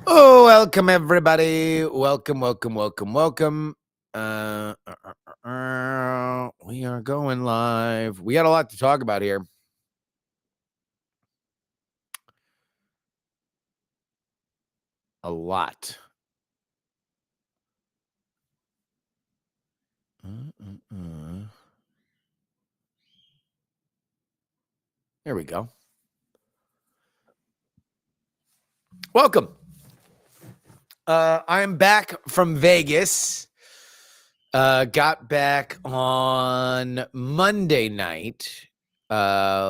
Oh, welcome everybody. Welcome. We are going live. We got a lot to talk about here. A lot. There we go. Welcome. I'm back from Vegas. Got back on Monday night,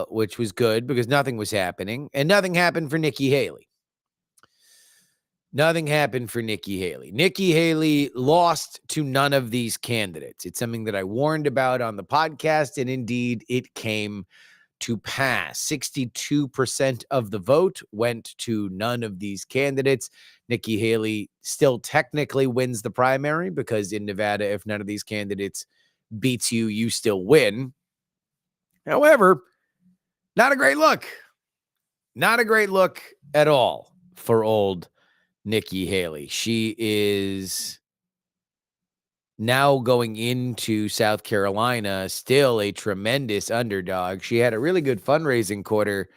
which was good because nothing was happening, and nothing happened for Nikki Haley. Nothing happened for Nikki Haley. Nikki Haley lost to none of these candidates. It's something that I warned about on the podcast, and indeed it came to pass. 62% of the vote went to none of these candidates. Nikki Haley still technically wins the primary because in Nevada, if none of these candidates beats you, you still win. However, not a great look. Not a great look at all for old Nikki Haley. She is now going into South Carolina, still a tremendous underdog. She had a really good fundraising quarter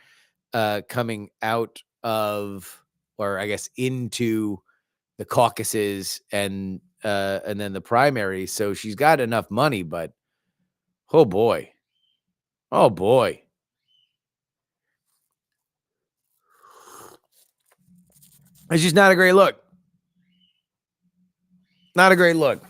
coming out of, or I guess into the caucuses and then the primary. So she's got enough money, but oh boy. It's just not a great look. Not a great look.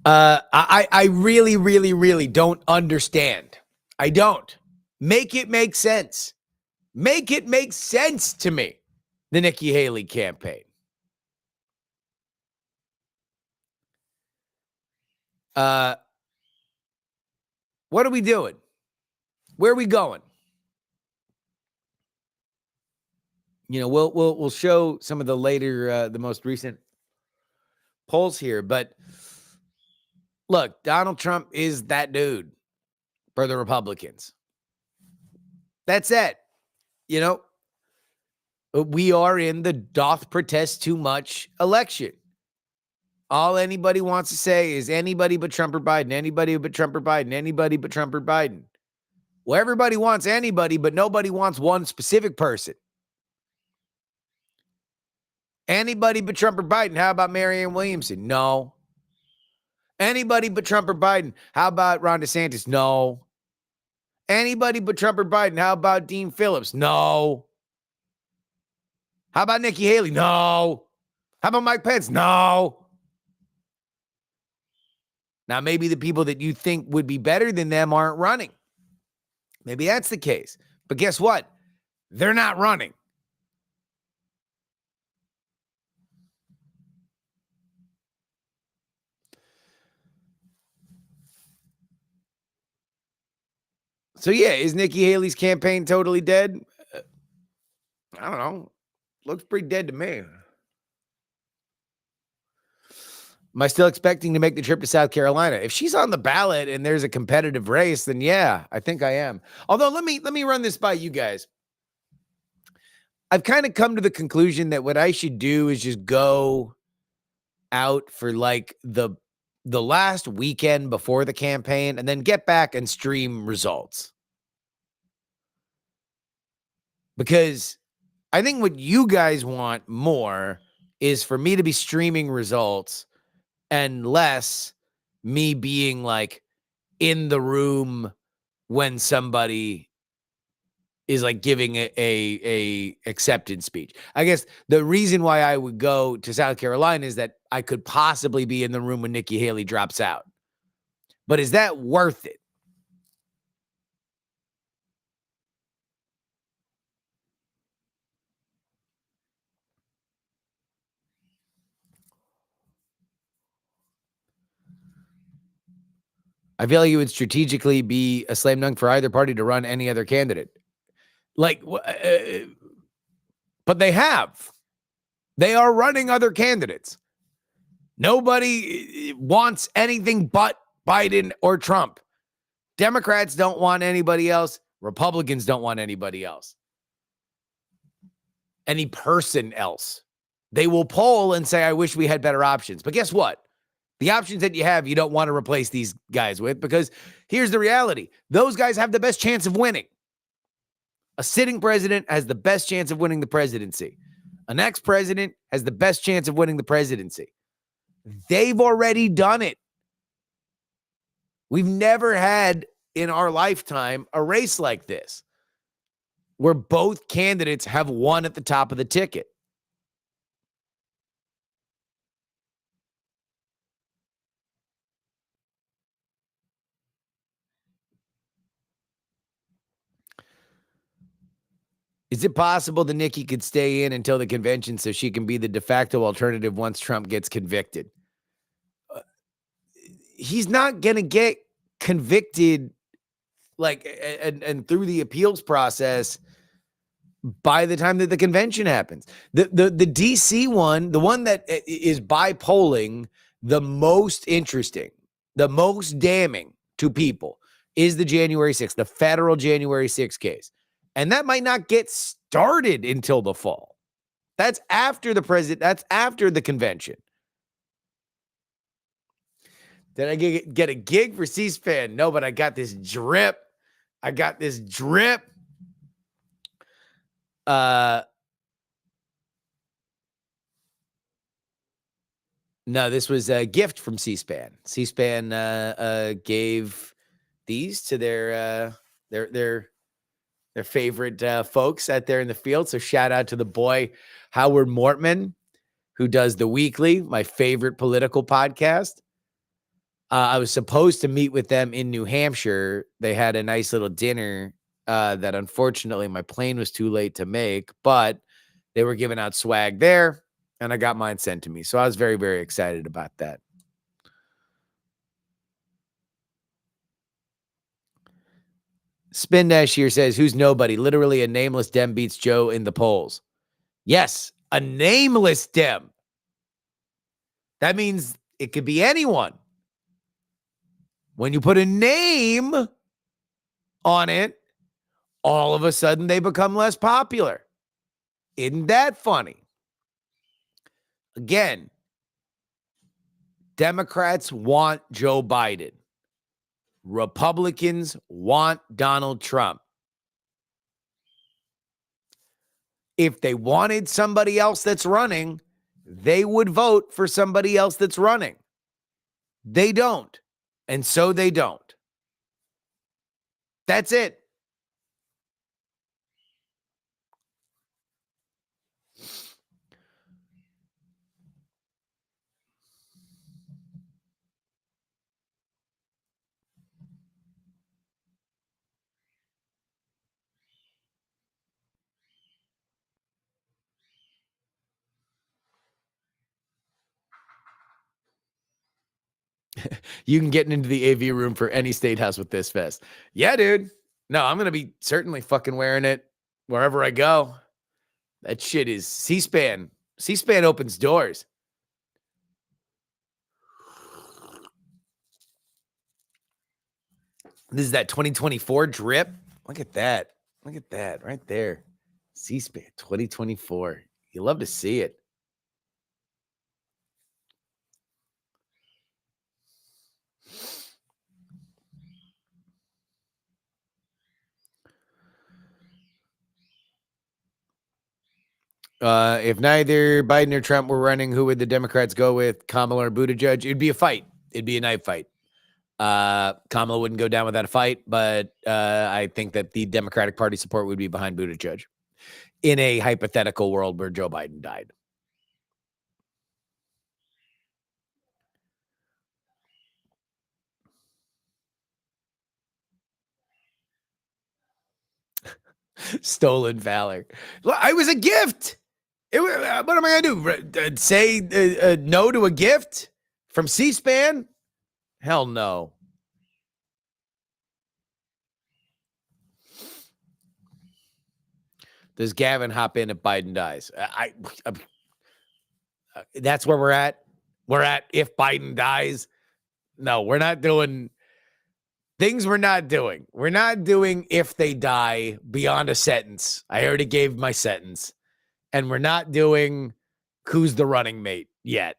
I really don't understand. I don't. Make it make sense. Make it make sense to me, the Nikki Haley campaign. What are we doing? Where are we going? You know, we'll show some of the later, the most recent polls here, but look, Donald Trump is that dude for the Republicans. That's it. You know, we are in the doth protest too much election. All anybody wants to say is anybody but Trump or Biden, anybody but Trump or Biden, anybody but Trump or Biden. Well, everybody wants anybody, but nobody wants one specific person. Anybody but Trump or Biden. How about Marianne Williamson? No. Anybody but Trump or Biden. How about Ron DeSantis? No. Anybody but Trump or Biden. How about Dean Phillips? No. How about Nikki Haley? No. How about Mike Pence? No. Now, maybe the people that you think would be better than them aren't running. Maybe that's the case. But guess what? They're not running. So, yeah, is Nikki Haley's campaign totally dead? I don't know. Looks pretty dead to me. Am I still expecting to make the trip to South Carolina? If she's on the ballot and there's a competitive race, then yeah, I think I am. Although let me run this by you guys. I've kind of come to the conclusion that what I should do is just go out for like the last weekend before the campaign and then get back and stream results. Because I think what you guys want more is for me to be streaming results and less me being like in the room when somebody is like giving a acceptance speech. I guess the reason why I would go to South Carolina is that I could possibly be in the room when Nikki Haley drops out. But is that worth it? I feel like it would strategically be a slam dunk for either party to run any other candidate. Like, but they have. They are running other candidates. Nobody wants anything but Biden or Trump. Democrats don't want anybody else. Republicans don't want anybody else. Any person else. They will poll and say, I wish we had better options. But guess what? The options that you have, you don't want to replace these guys with, because here's the reality. Those guys have the best chance of winning. A sitting president has the best chance of winning the presidency. An ex-president has the best chance of winning the presidency. They've already done it. We've never had in our lifetime a race like this where both candidates have won at the top of the ticket. Is it possible that Nikki could stay in until the convention so she can be the de facto alternative once Trump gets convicted? He's not going to get convicted and through the appeals process by the time that the convention happens. The DC one, the one that is by polling the most interesting, the most damning to people, is the January 6th, the federal January 6th case. And that might not get started until the fall. That's after the president. That's after the convention. Did I get a gig for C-SPAN? No, but I got this drip. No, this was a gift from C-SPAN. C-SPAN gave these to their favorite folks out there in the field. So shout out to the boy Howard Mortman, who does The Weekly, my favorite political podcast. I was supposed to meet with them in New Hampshire. They had a nice little dinner that unfortunately my plane was too late to make, but they were giving out swag there, and I got mine sent to me. So I was very, very excited about that. Spin Dash here says, who's nobody? Literally a nameless Dem beats Joe in the polls. Yes, a nameless Dem. That means it could be anyone. When you put a name on it, all of a sudden they become less popular. Isn't that funny? Again, Democrats want Joe Biden. Republicans want Donald Trump. If they wanted somebody else that's running, they would vote for somebody else that's running. They don't. And so they don't. That's it. You can get into the AV room for any state house with this vest. Yeah, dude. No, I'm going to be certainly fucking wearing it wherever I go. That shit is C-SPAN. C-SPAN opens doors. This is that 2024 drip. Look at that. Look at that right there. C-SPAN 2024. You love to see it. If neither Biden or Trump were running, who would the Democrats go with? Kamala or Buttigieg? It'd be a fight. It'd be a knife fight. Kamala wouldn't go down without a fight, but I think that the Democratic Party support would be behind Buttigieg in a hypothetical world where Joe Biden died. Stolen valor. I was a gift. What am I going to do? Say no to a gift from C-SPAN? Hell no. Does Gavin hop in if Biden dies? That's where we're at. We're at if Biden dies. No, we're not doing. Things we're not doing. We're not doing if they die beyond a sentence. I already gave my sentence. And we're not doing who's the running mate yet.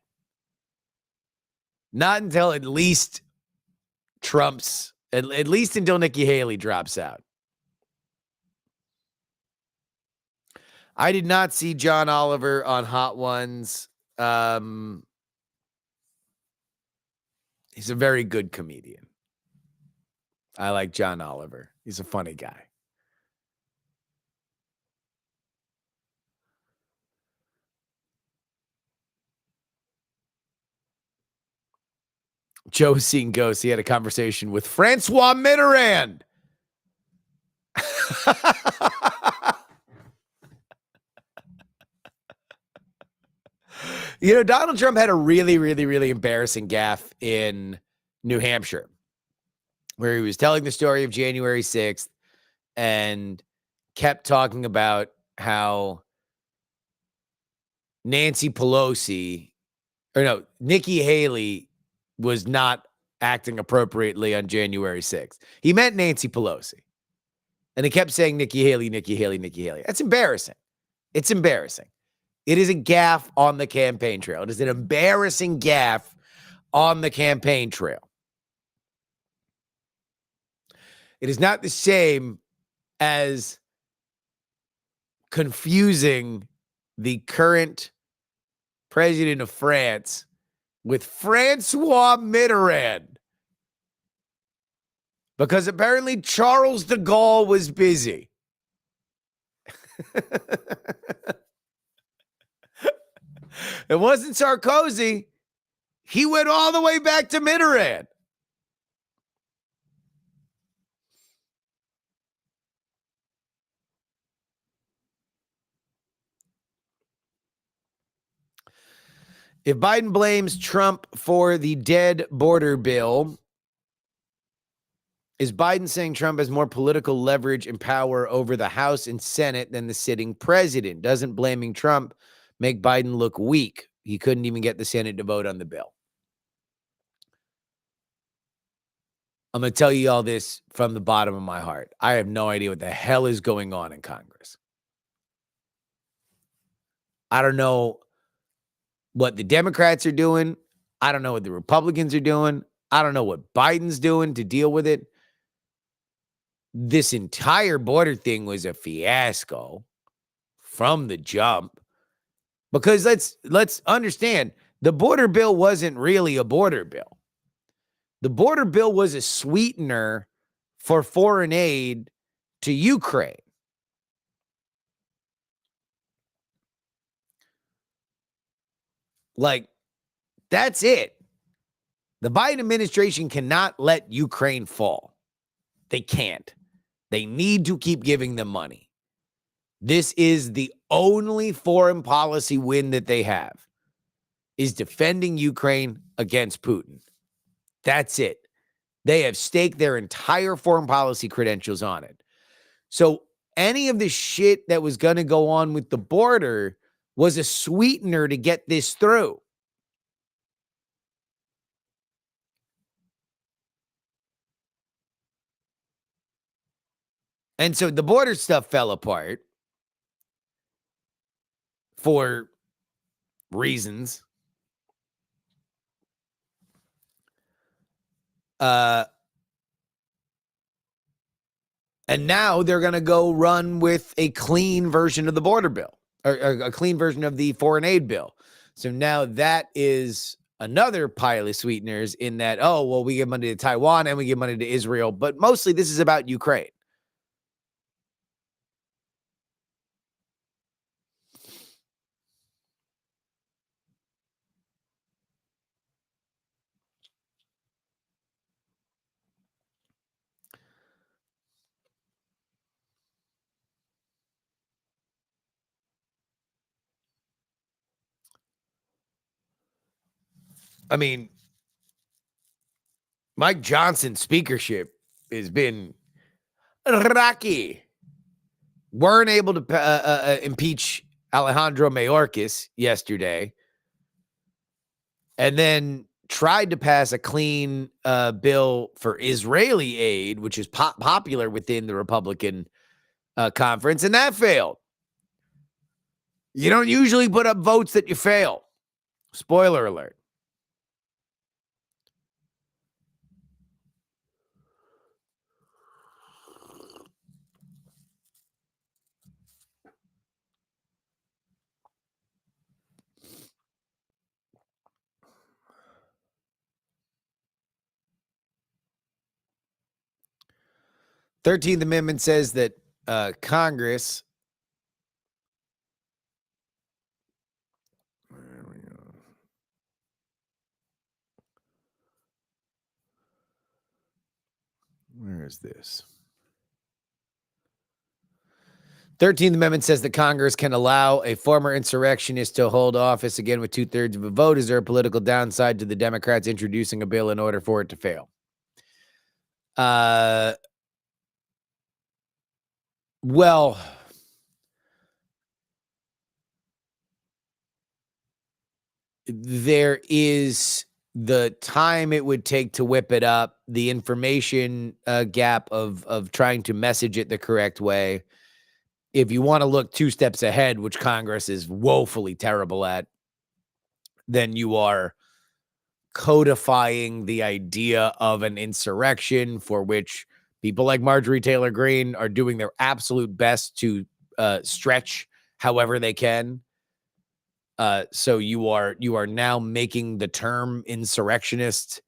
Not until at least Trump's, at least until Nikki Haley drops out. I did not see John Oliver on Hot Ones. He's a very good comedian. I like John Oliver. He's a funny guy. Joe seeing ghosts. He had a conversation with Francois Mitterrand. You know, Donald Trump had a really, really, really embarrassing gaffe in New Hampshire where he was telling the story of January 6th and kept talking about how Nikki Haley was not acting appropriately on January 6th. He meant Nancy Pelosi. And he kept saying Nikki Haley, Nikki Haley, Nikki Haley. That's embarrassing. It's embarrassing. It is a gaffe on the campaign trail. It is an embarrassing gaffe on the campaign trail. It is not the same as confusing the current president of France with Francois Mitterrand. Because apparently Charles de Gaulle was busy. It wasn't Sarkozy. He went all the way back to Mitterrand. If Biden blames Trump for the dead border bill, is Biden saying Trump has more political leverage and power over the House and Senate than the sitting president? Doesn't blaming Trump make Biden look weak? He couldn't even get the Senate to vote on the bill. I'm going to tell you all this from the bottom of my heart. I have no idea what the hell is going on in Congress. I don't know what the Democrats are doing. I don't know what the Republicans are doing. I don't know what Biden's doing to deal with it. This entire border thing was a fiasco from the jump. Because let's understand, the border bill wasn't really a border bill. The border bill was a sweetener for foreign aid to Ukraine. Like, that's it. The Biden administration cannot let Ukraine fall. They can't. They need to keep giving them money. This is the only foreign policy win that they have, is defending Ukraine against Putin. That's it. They have staked their entire foreign policy credentials on it. So any of the shit that was going to go on with the border was a sweetener to get this through. And so the border stuff fell apart for reasons. And now they're going to go run with a clean version of the border bill, or a clean version of the foreign aid bill. So now that is another pile of sweeteners in that, oh, well, we give money to Taiwan and we give money to Israel, but mostly this is about Ukraine. I mean, Mike Johnson's speakership has been rocky. Weren't able to impeach Alejandro Mayorkas yesterday. And then tried to pass a clean bill for Israeli aid, which is popular within the Republican conference, and that failed. You don't usually put up votes that you fail. Spoiler alert. The 13th Amendment says that Congress. Where is this? 13th Amendment says that Congress can allow a former insurrectionist to hold office again with 2/3 of a vote. Is there a political downside to the Democrats introducing a bill in order for it to fail? Well, there is the time it would take to whip it up, the information gap of trying to message it the correct way. If you want to look 2 steps ahead, which Congress is woefully terrible at, then you are codifying the idea of an insurrection for which people like Marjorie Taylor Greene are doing their absolute best to stretch however they can. So you are now making the term insurrectionist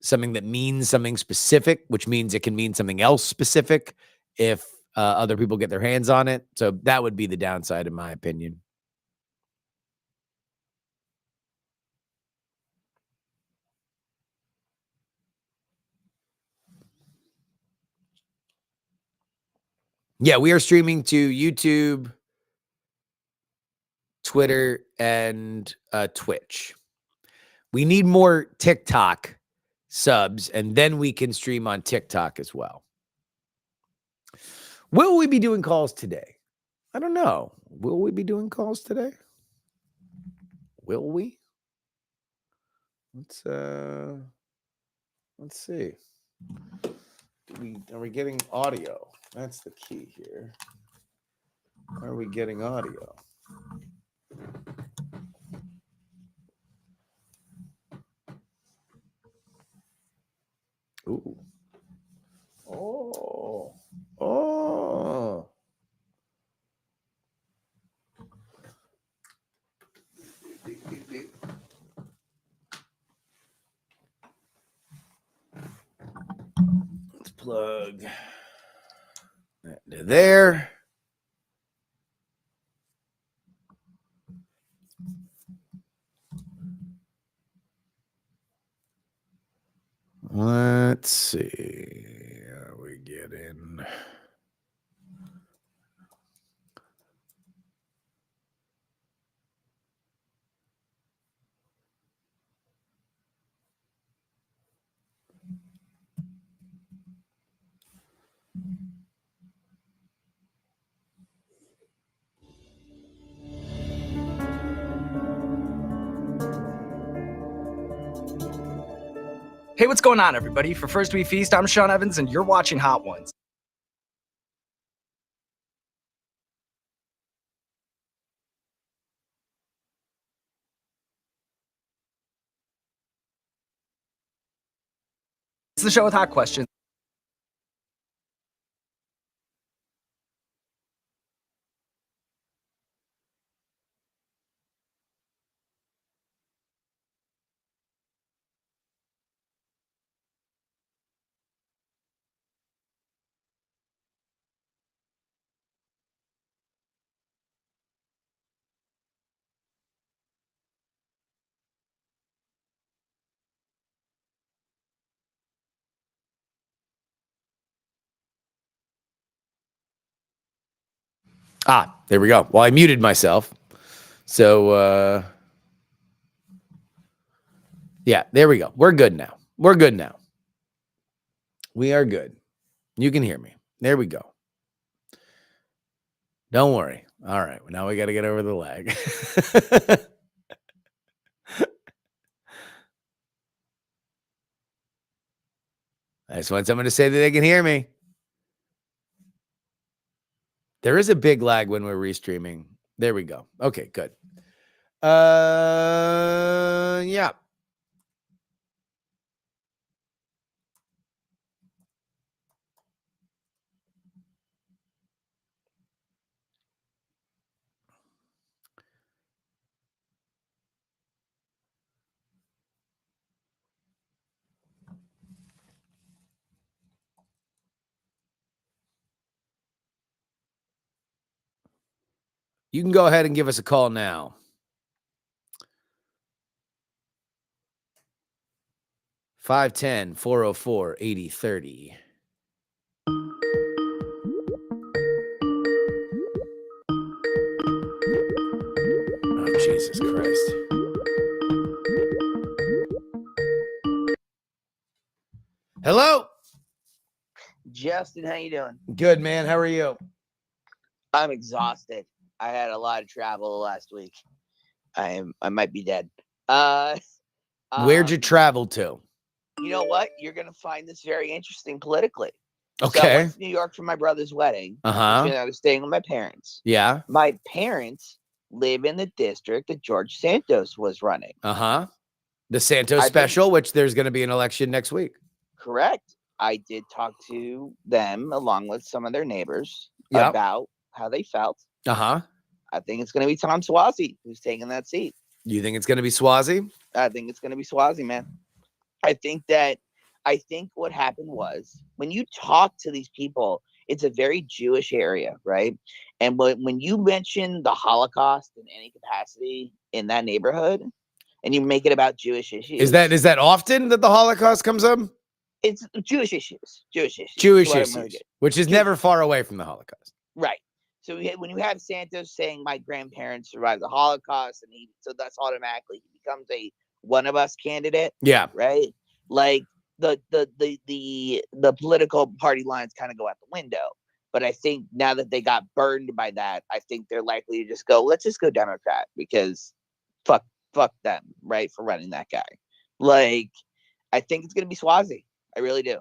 something that means something specific, which means it can mean something else specific if other people get their hands on it. So that would be the downside, in my opinion. Yeah, we are streaming to YouTube, Twitter, and Twitch. We need more TikTok subs, and then we can stream on TikTok as well. Will we be doing calls today? I don't know. Will we be doing calls today? Will we? Let's see. Are we getting audio? That's the key here. Are we getting audio? Ooh. Oh. Oh. Let's plug that to there. Let's see. Are we getting? Hey, what's going on, everybody? For First We Feast, I'm Sean Evans, and you're watching Hot Ones. It's the show with hot questions. There we go. Well, I muted myself. So, yeah, there we go. We're good now. We're good now. We are good. You can hear me. There we go. Don't worry. All right. Now we got to get over the lag. just want someone to say that they can hear me. There is a big lag when we're restreaming. There we go. Okay, good. Yeah. You can go ahead and give us a call now. 510-404-8030. Oh, Jesus Christ. Hello. Justin, how you doing? Good, man. How are you? I'm exhausted. I had a lot of travel last week. I might be dead. Where'd you travel to? You know what? You're gonna find this very interesting politically. So I Okay. went to New York for my brother's wedding. I was staying with my parents. Yeah. My parents live in the district that George Santos was running. The Santos special, which there's going to be an election next week. Correct. I did talk to them along with some of their neighbors about how they felt. I think it's going to be Tom Suozzi who's taking that seat. You think it's going to be Suozzi? I think it's going to be Suozzi, man. I think what happened was when you talk to these people, it's a very Jewish area, right? And when you mention the Holocaust in any capacity in that neighborhood, and you make it about Jewish issues, is that often that the Holocaust comes up? It's Jewish issues, which is never far away from the Holocaust, right? So when you have Santos saying my grandparents survived the Holocaust, and so that's automatically he becomes a one of us candidate. Yeah. Right. Like the political party lines kind of go out the window. But I think now that they got burned by that, I think they're likely to just go, let's just go Democrat because fuck them, right, for running that guy. Like, I think it's gonna be Suozzi. I really do.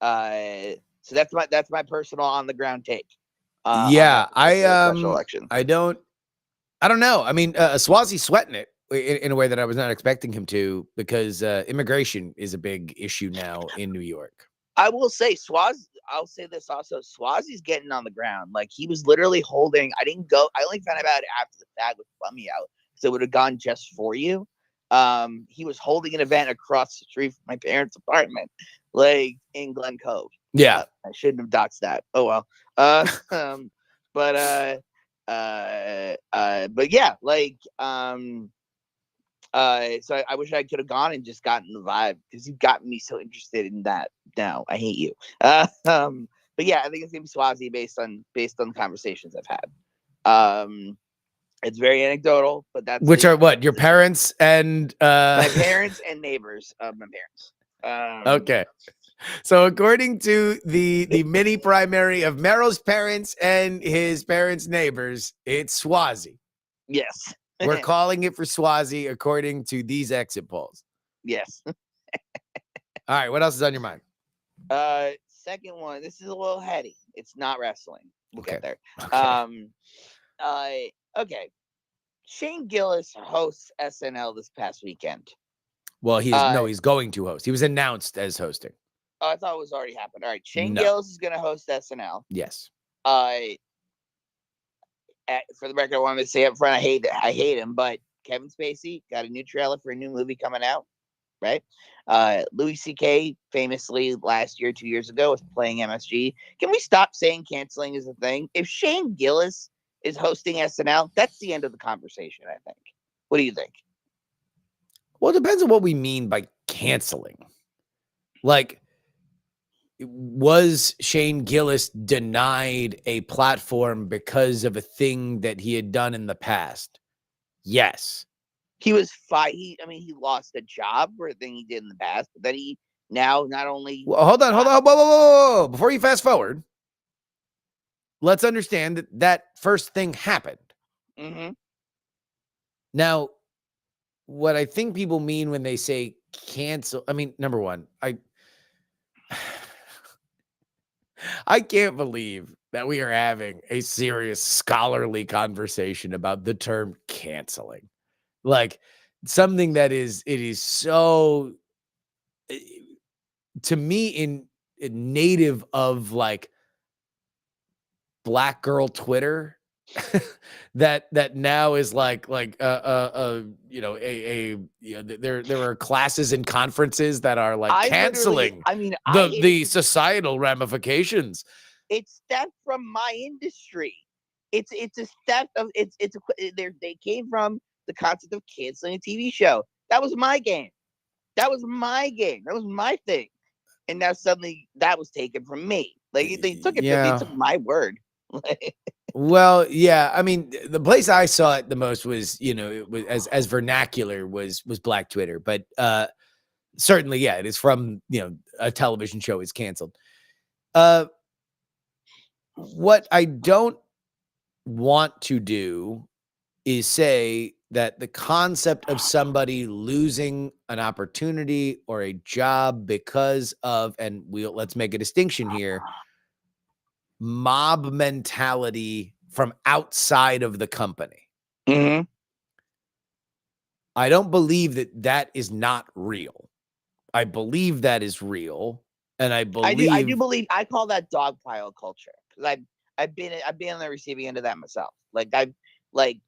So that's my personal on the ground take. Special election. I don't know. I mean, Suozzi's sweating it in a way that I was not expecting him to, because immigration is a big issue now in New York. I will say I'll say this also. Suozzi's getting on the ground. Like, he was literally holding. I only found out after the fact with Bummy out, so it would have gone just for you. He was holding an event across the street from my parents' apartment, like in Glen Cove. Yeah. I shouldn't have doxed that. Oh well. But yeah, like, so I wish I could have gone and just gotten the vibe, because you've gotten me so interested in that now. I hate you. But yeah, I think it's gonna be Suozzi based on the conversations I've had. It's very anecdotal, but that's which are what, your parents and my parents and neighbors of my parents. Okay. So according to the mini primary of Merrill's parents and his parents' neighbors, it's Suozzi. Yes. We're calling it for Suozzi according to these exit polls. Yes. All right, what else is on your mind? Second one, this is a little heady. It's not wrestling. We'll get there. Okay. Okay. Shane Gillis hosts SNL this past weekend. Well, he's going to host. He was announced as hosting. Oh, I thought it was already happened. All right, Shane Gillis is going to host SNL. Yes. For the record, I wanted to say up front, I hate him, but Kevin Spacey got a new trailer for a new movie coming out, right? Louis C.K. famously last year, 2 years ago, was playing MSG. Can we stop saying canceling is a thing? If Shane Gillis is hosting SNL, that's the end of the conversation, I think. What do you think? Well, it depends on what we mean by canceling. Like, was Shane Gillis denied a platform because of a thing that he had done in the past? Yes. He was he lost a job for a thing he did in the past, but then he now not only. Well, hold on. Whoa. Before you fast forward, let's understand that first thing happened. Mm-hmm. Now, what I think people mean when they say cancel, I mean, number one, I can't believe that we are having a serious scholarly conversation about the term canceling. Like something that is so eh, to me in native of like black girl Twitter that now is you know you know there are classes and conferences that are like canceling I mean, the societal ramifications. it's theft from my industry. It's a theft of they came from the concept of canceling a TV show. That was my game. That was my game. That was my thing. And now suddenly that was taken from me. Like they took it from me. They Yeah. took my word. Well, yeah. I mean, the place I saw it the most was, you know, it was as vernacular was Black Twitter, but certainly, yeah, it is from, you know, a television show is canceled. What I don't want to do is say that the concept of somebody losing an opportunity or a job because of, and let's make a distinction here, mob mentality from outside of the company. Mm-hmm. I don't believe that that is not real. I believe that is real, and I I believe do believe I call that dog pile culture because I've been on the receiving end of that myself. Like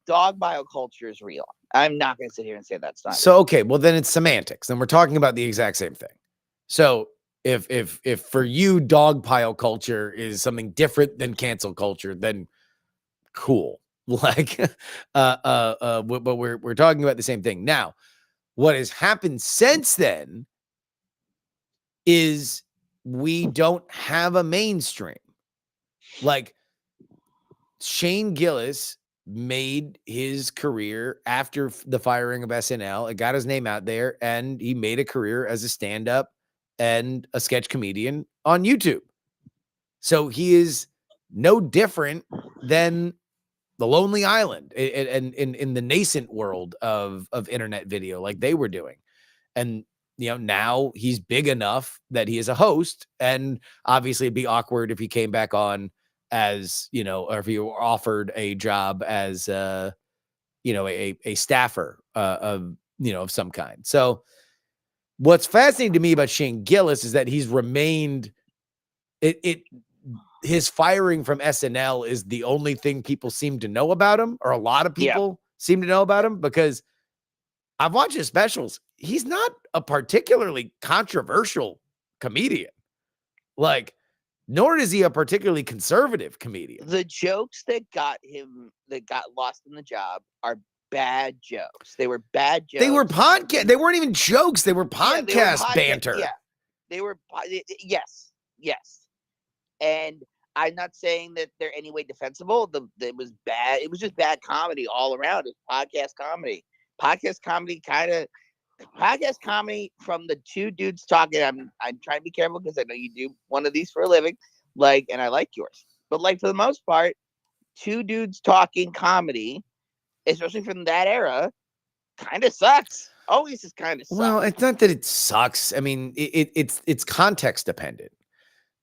dog pile culture is real. I'm not going to sit here and say that's not so. real. Okay, well then it's semantics. Then we're talking about the exact same thing. So if for you dog pile culture is something different than cancel culture, then cool. Like, but we're talking about the same thing now. What has happened since then is we don't have a mainstream. Like Shane Gillis made his career after the firing of SNL. It got his name out there, and he made a career as a stand-up and a sketch comedian on YouTube. So he is no different than the Lonely Island and in the nascent world of internet video, like they were doing. And you know, now he's big enough that he is a host, and obviously it'd be awkward if he came back on as, you know, or if he were offered a job as you know, a staffer of, you know, of some kind. So what's fascinating to me about Shane Gillis is that he's remained it his firing from SNL is the only thing people seem to know about him, or a lot of Yeah. people seem to know about him, because I've watched his specials. He's not a particularly controversial comedian. Like, nor is he a particularly conservative comedian. The jokes that got lost in the job are bad jokes. They were bad jokes. They were podcast. They weren't even jokes. They were podcast banter. Yeah, they were. Yes, yes. And I'm not saying that they're any way defensible. It was bad. It was just bad comedy all around. It's podcast comedy. Podcast comedy from the two dudes talking. I'm trying to be careful because I know you do one of these for a living, like, and I like yours. But like for the most part, two dudes talking comedy, especially from that era, kind of sucks. Always just kind of sucks. Well, it's not that it sucks. I mean, it's context dependent.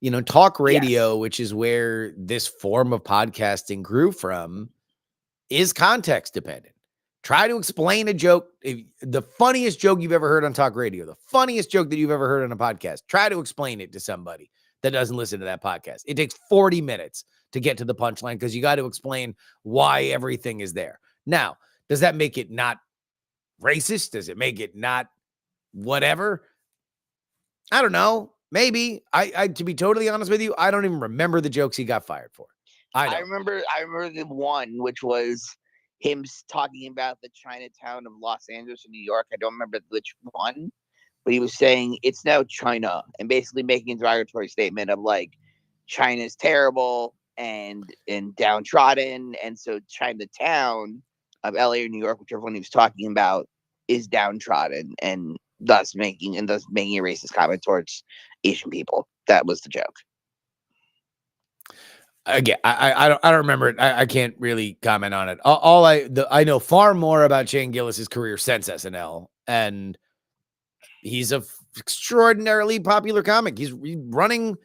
You know, talk radio, Yes. which is where this form of podcasting grew from, is context dependent. Try to explain a joke. The funniest joke you've ever heard on talk radio, the funniest joke that you've ever heard on a podcast, try to explain it to somebody that doesn't listen to that podcast. It takes 40 minutes to get to the punchline because you got to explain why everything is there. Now, does that make it not racist? Does it make it not whatever? I don't know. Maybe. I to be totally honest with you, I don't even remember the jokes he got fired for. I remember the one which was him talking about the Chinatown of Los Angeles and New York. I don't remember which one, but he was saying it's now China and basically making a derogatory statement of like China's terrible and downtrodden, and so Chinatown of LA or New York, whichever one he was talking about, is downtrodden, and thus making a racist comment towards Asian people. That was the joke. Again, I don't remember it. I can't really comment on it. All I know far more about Shane Gillis's career since SNL, and he's a extraordinarily popular comic. He's running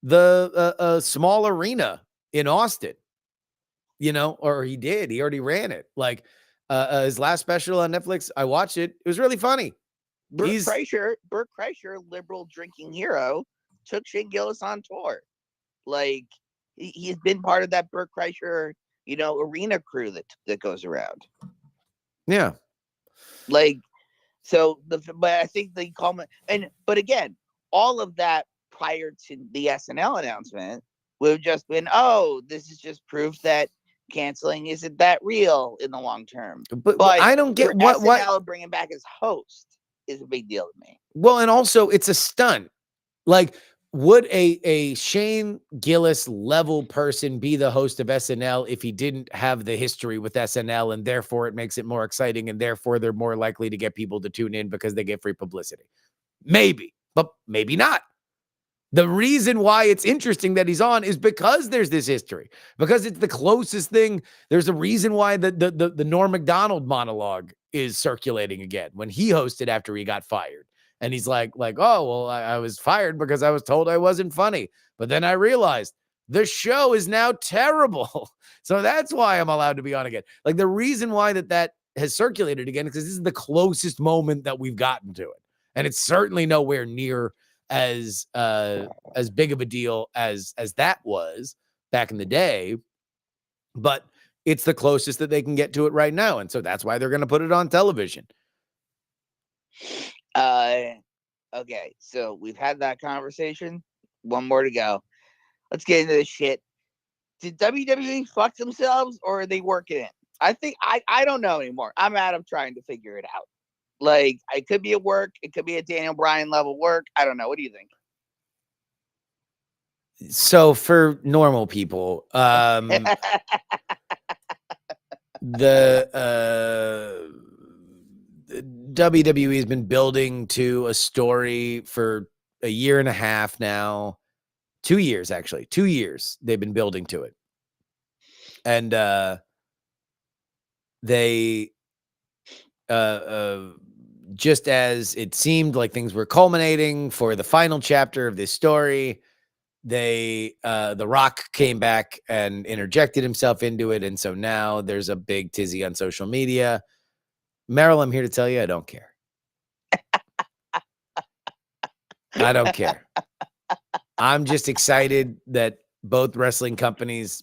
the small arena in Austin, or he did. He already ran it. Like his last special on Netflix, I watched it. It was really funny. Burt Kreischer, liberal drinking hero, took Shane Gillis on tour. Like he's been part of that Burt Kreischer, arena crew that goes around. Yeah. Like, but I think they call me, but again, all of that prior to the SNL announcement would have just been, oh, this is just proof that canceling isn't that real in the long term. But I don't get what SNL bringing back his host is a big deal to me. Well, and also it's a stunt. Like, would a Shane Gillis level person be the host of SNL if he didn't have the history with SNL, and therefore it makes it more exciting, and therefore they're more likely to get people to tune in because they get free publicity? Maybe, but maybe not. The reason why it's interesting that he's on is because there's this history, because it's the closest thing. There's a reason why the Norm Macdonald monologue is circulating again when he hosted after he got fired. And he's like, oh, well, I was fired because I was told I wasn't funny. But then I realized the show is now terrible. So that's why I'm allowed to be on again. Like, the reason why that has circulated again is because this is the closest moment that we've gotten to it. And it's certainly nowhere near as big of a deal as that was back in the day, but it's the closest that they can get to it right now, and so that's why they're going to put it on television. Okay, so we've had that conversation. One more to go. Let's get into this shit. Did WWE fuck themselves, or are they working it? I think I don't know anymore. I'm out of trying to figure it out. Like, it could be a work. It could be a Daniel Bryan level work. I don't know. What do you think? So for normal people, the WWE has been building to a story for a year and a half now. 2 years, actually. 2 years they've been building to it. And they just as it seemed like things were culminating for the final chapter of this story, The Rock came back and interjected himself into it. And so now there's a big tizzy on social media. Meryl, I'm here to tell you, I don't care. I don't care. I'm just excited that both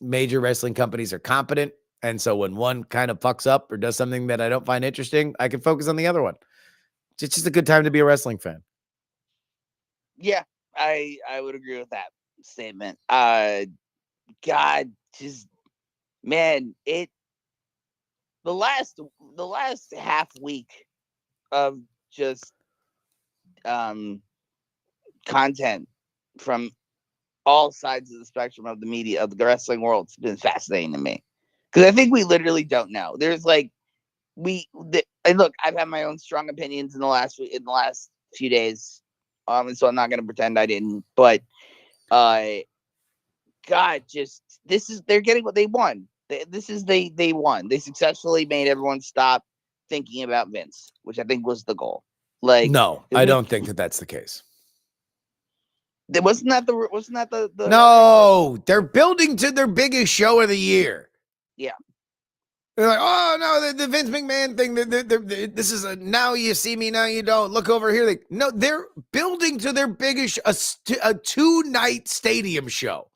major wrestling companies are competent. And so when one kind of fucks up or does something that I don't find interesting, I can focus on the other one. It's just a good time to be a wrestling fan. Yeah, I would agree with that statement. God, just, man, the last half week of just content from all sides of the spectrum of the media, of the wrestling world, has been fascinating to me, because I think we literally don't know. There's like and look, I've had my own strong opinions in the last few days, and so I'm not going to pretend I didn't. But God, just they're getting what they won. They won. They successfully made everyone stop thinking about Vince, which I think was the goal. Like, no, I don't think that that's the case. Wasn't that the No, they're building to their biggest show of the year. Yeah. They're like, oh no, the Vince McMahon thing. This is a now you see me, now you don't. Look over here. They're building to their biggest a 2-night stadium show.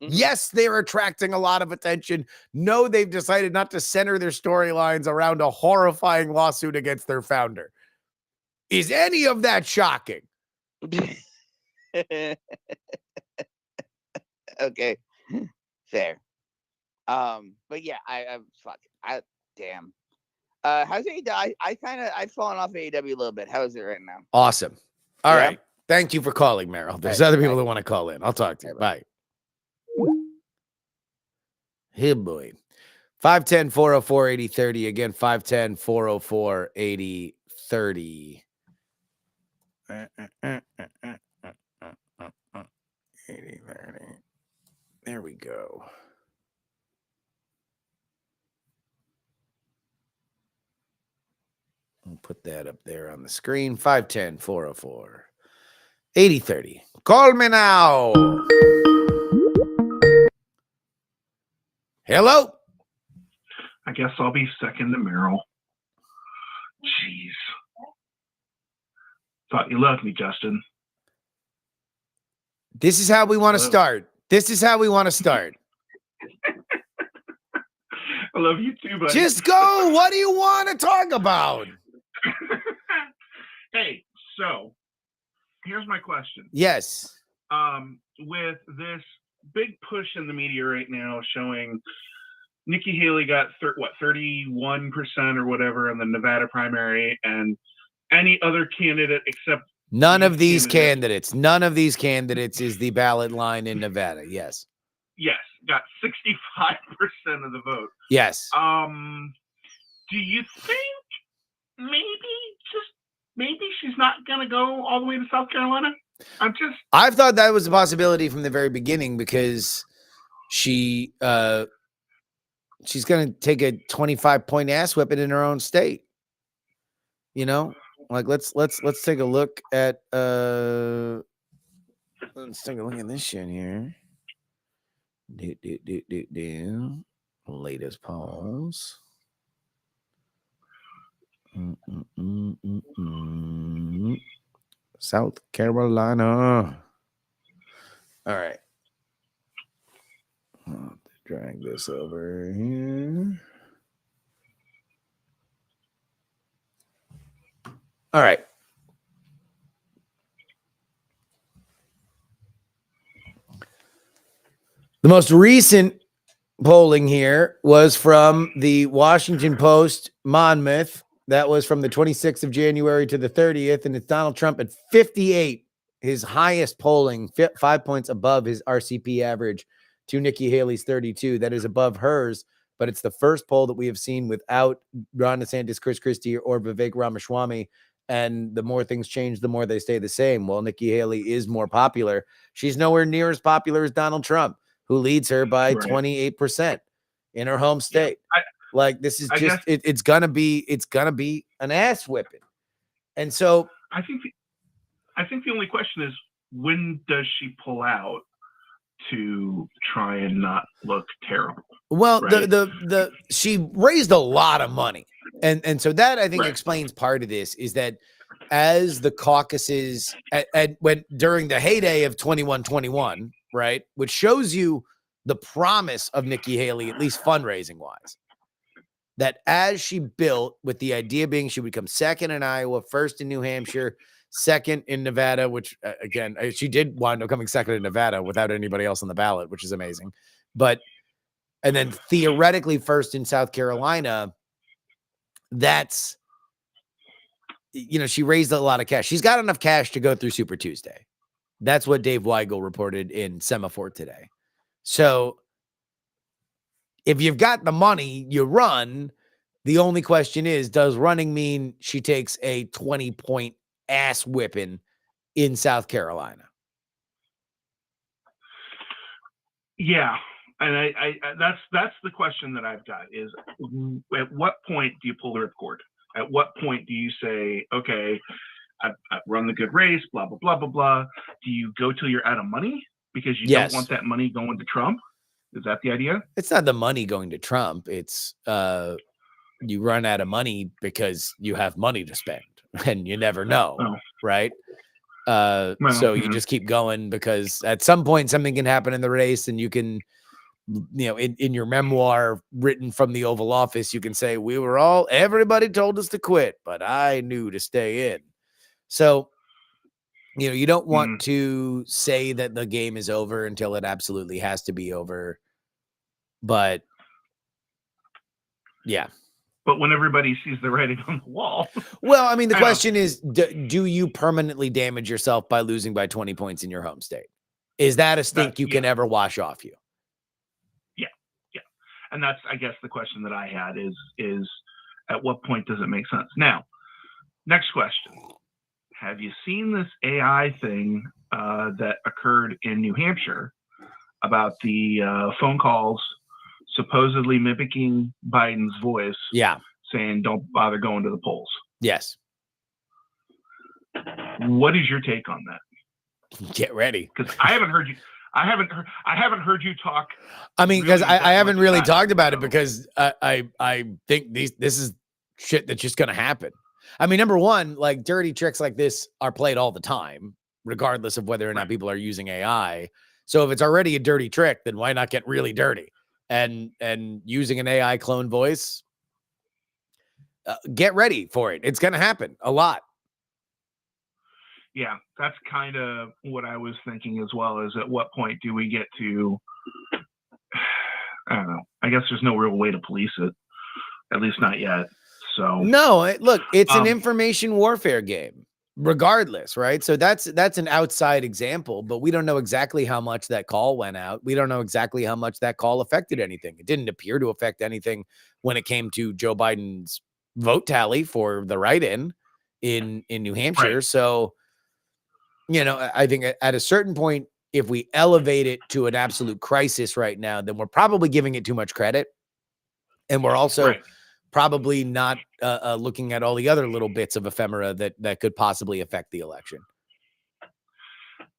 Mm-hmm. Yes, they're attracting a lot of attention. No, they've decided not to center their storylines around a horrifying lawsuit against their founder. Is any of that shocking? Okay, fair. But yeah, damn. How's AEW? I've fallen off AEW a little bit. How is it right now? Awesome. All right. Thank you for calling, Meryl. There's other people that want to call in. I'll talk to you. Bye. Hey, boy. 510-404-8030. Again, 510-404-8030. There we go. I'll put that up there on the screen. 510-404-8030. 80-30. Call me now. Hello. I guess I'll be second to Meryl. Jeez. Thought you loved me, Justin. This is how we want to Hello. start. This is how we want to start. I love you too, buddy. Just go. What do you want to talk about? Hey, so here's my question. Yes. With this big push in the media right now showing Nikki Haley got 31% or whatever in the Nevada primary, and any other candidate except None of these candidates is the ballot line in Nevada. Yes. Yes, got 65% of the vote. Yes. Do you think maybe she's not gonna go all the way to South Carolina? I've thought that was a possibility from the very beginning, because she's gonna take a 25-point ass whipping in her own state. You know, like let's take a look at let's take a look at this shit here. Latest polls. South Carolina. All right. I'll drag this over here. All right. The most recent polling here was from the Washington Post Monmouth. That was from the 26th of January to the 30th, and it's Donald Trump at 58, his highest polling, 5 points above his RCP average, to Nikki Haley's 32. That is above hers, but it's the first poll that we have seen without Ron DeSantis, Chris Christie, or Vivek Ramaswamy. And the more things change, the more they stay the same. Well, Nikki Haley is more popular. She's nowhere near as popular as Donald Trump, who leads her by 28% in her home state. Like, this is just it's gonna be an ass whipping. And so I think the only question is, when does she pull out to try and not look terrible? Well, right? she raised a lot of money. And so that, I think, explains part of this, is that as the caucuses when during the heyday of 21-21, right, which shows you the promise of Nikki Haley, at least fundraising wise, that as she built, with the idea being she would come second in Iowa, first in New Hampshire, second in Nevada, which again, she did wind up coming second in Nevada without anybody else on the ballot, which is amazing. And then theoretically first in South Carolina. That's, she raised a lot of cash. She's got enough cash to go through Super Tuesday. That's what Dave Weigel reported in Semaphore today. So if you've got the money, you run. The only question is, does running mean she takes a 20-point ass whipping in South Carolina? Yeah. And I that's the question that I've got, is at what point do you pull the ripcord? At what point do you say, okay, I've run the good race, blah, blah, blah, blah, blah. Do you go till you're out of money because you don't want that money going to Trump? Is that the idea? It's not the money going to Trump. It's you run out of money because you have money to spend and you never know, right? So you just keep going, because at some point something can happen in the race, and you can, in your memoir written from the Oval Office, you can say, everybody told us to quit, but I knew to stay in. So, you don't want to say that the game is over until it absolutely has to be over. But yeah. But when everybody sees the writing on the wall. Well, I mean, the question is, do you permanently damage yourself by losing by 20 points in your home state? Is that a stink you can ever wash off you? Yeah. And that's, I guess, the question that I had is at what point does it make sense? Now, next question. Have you seen this AI thing that occurred in New Hampshire about the phone calls supposedly mimicking Biden's voice? Yeah. Saying, don't bother going to the polls. Yes. What is your take on that? Get ready. Because I haven't heard you. I haven't heard you talk. I mean, because really I haven't much really about talked about it so. because I think this is shit that's just going to happen. I mean, number one, like dirty tricks like this are played all the time, regardless of whether or not people are using AI. So if it's already a dirty trick, then why not get really dirty? And using an AI clone voice, get ready for it. It's going to happen a lot. Yeah, that's kind of what I was thinking as well. Is at what point do we get to? I don't know. I guess there's no real way to police it, at least not yet. So no, look, it's an information warfare game, regardless, right? So that's an outside example, but we don't know exactly how much that call went out. We don't know exactly how much that call affected anything. It didn't appear to affect anything when it came to Joe Biden's vote tally for the write-in in New Hampshire. Right. So, you know, I think at a certain point, if we elevate it to an absolute crisis right now, then we're probably giving it too much credit. And we're also probably not looking at all the other little bits of ephemera that could possibly affect the election.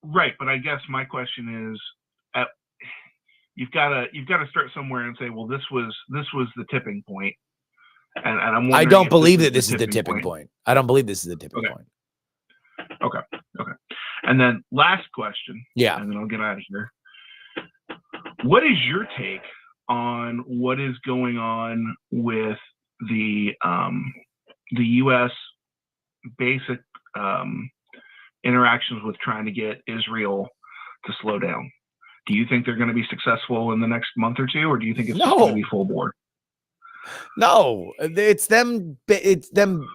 Right. But I guess my question is, you've got to start somewhere and say, well, this was the tipping point. And I'm I don't believe that this is the tipping point. I don't believe this is the tipping point. Okay. And then last question. Yeah. And then I'll get out of here. What is your take on what is going on with the U.S. basic interactions with trying to get Israel to slow down? Do you think they're going to be successful in the next month or two, or do you think it's just going to be full board? No, it's them. It's them.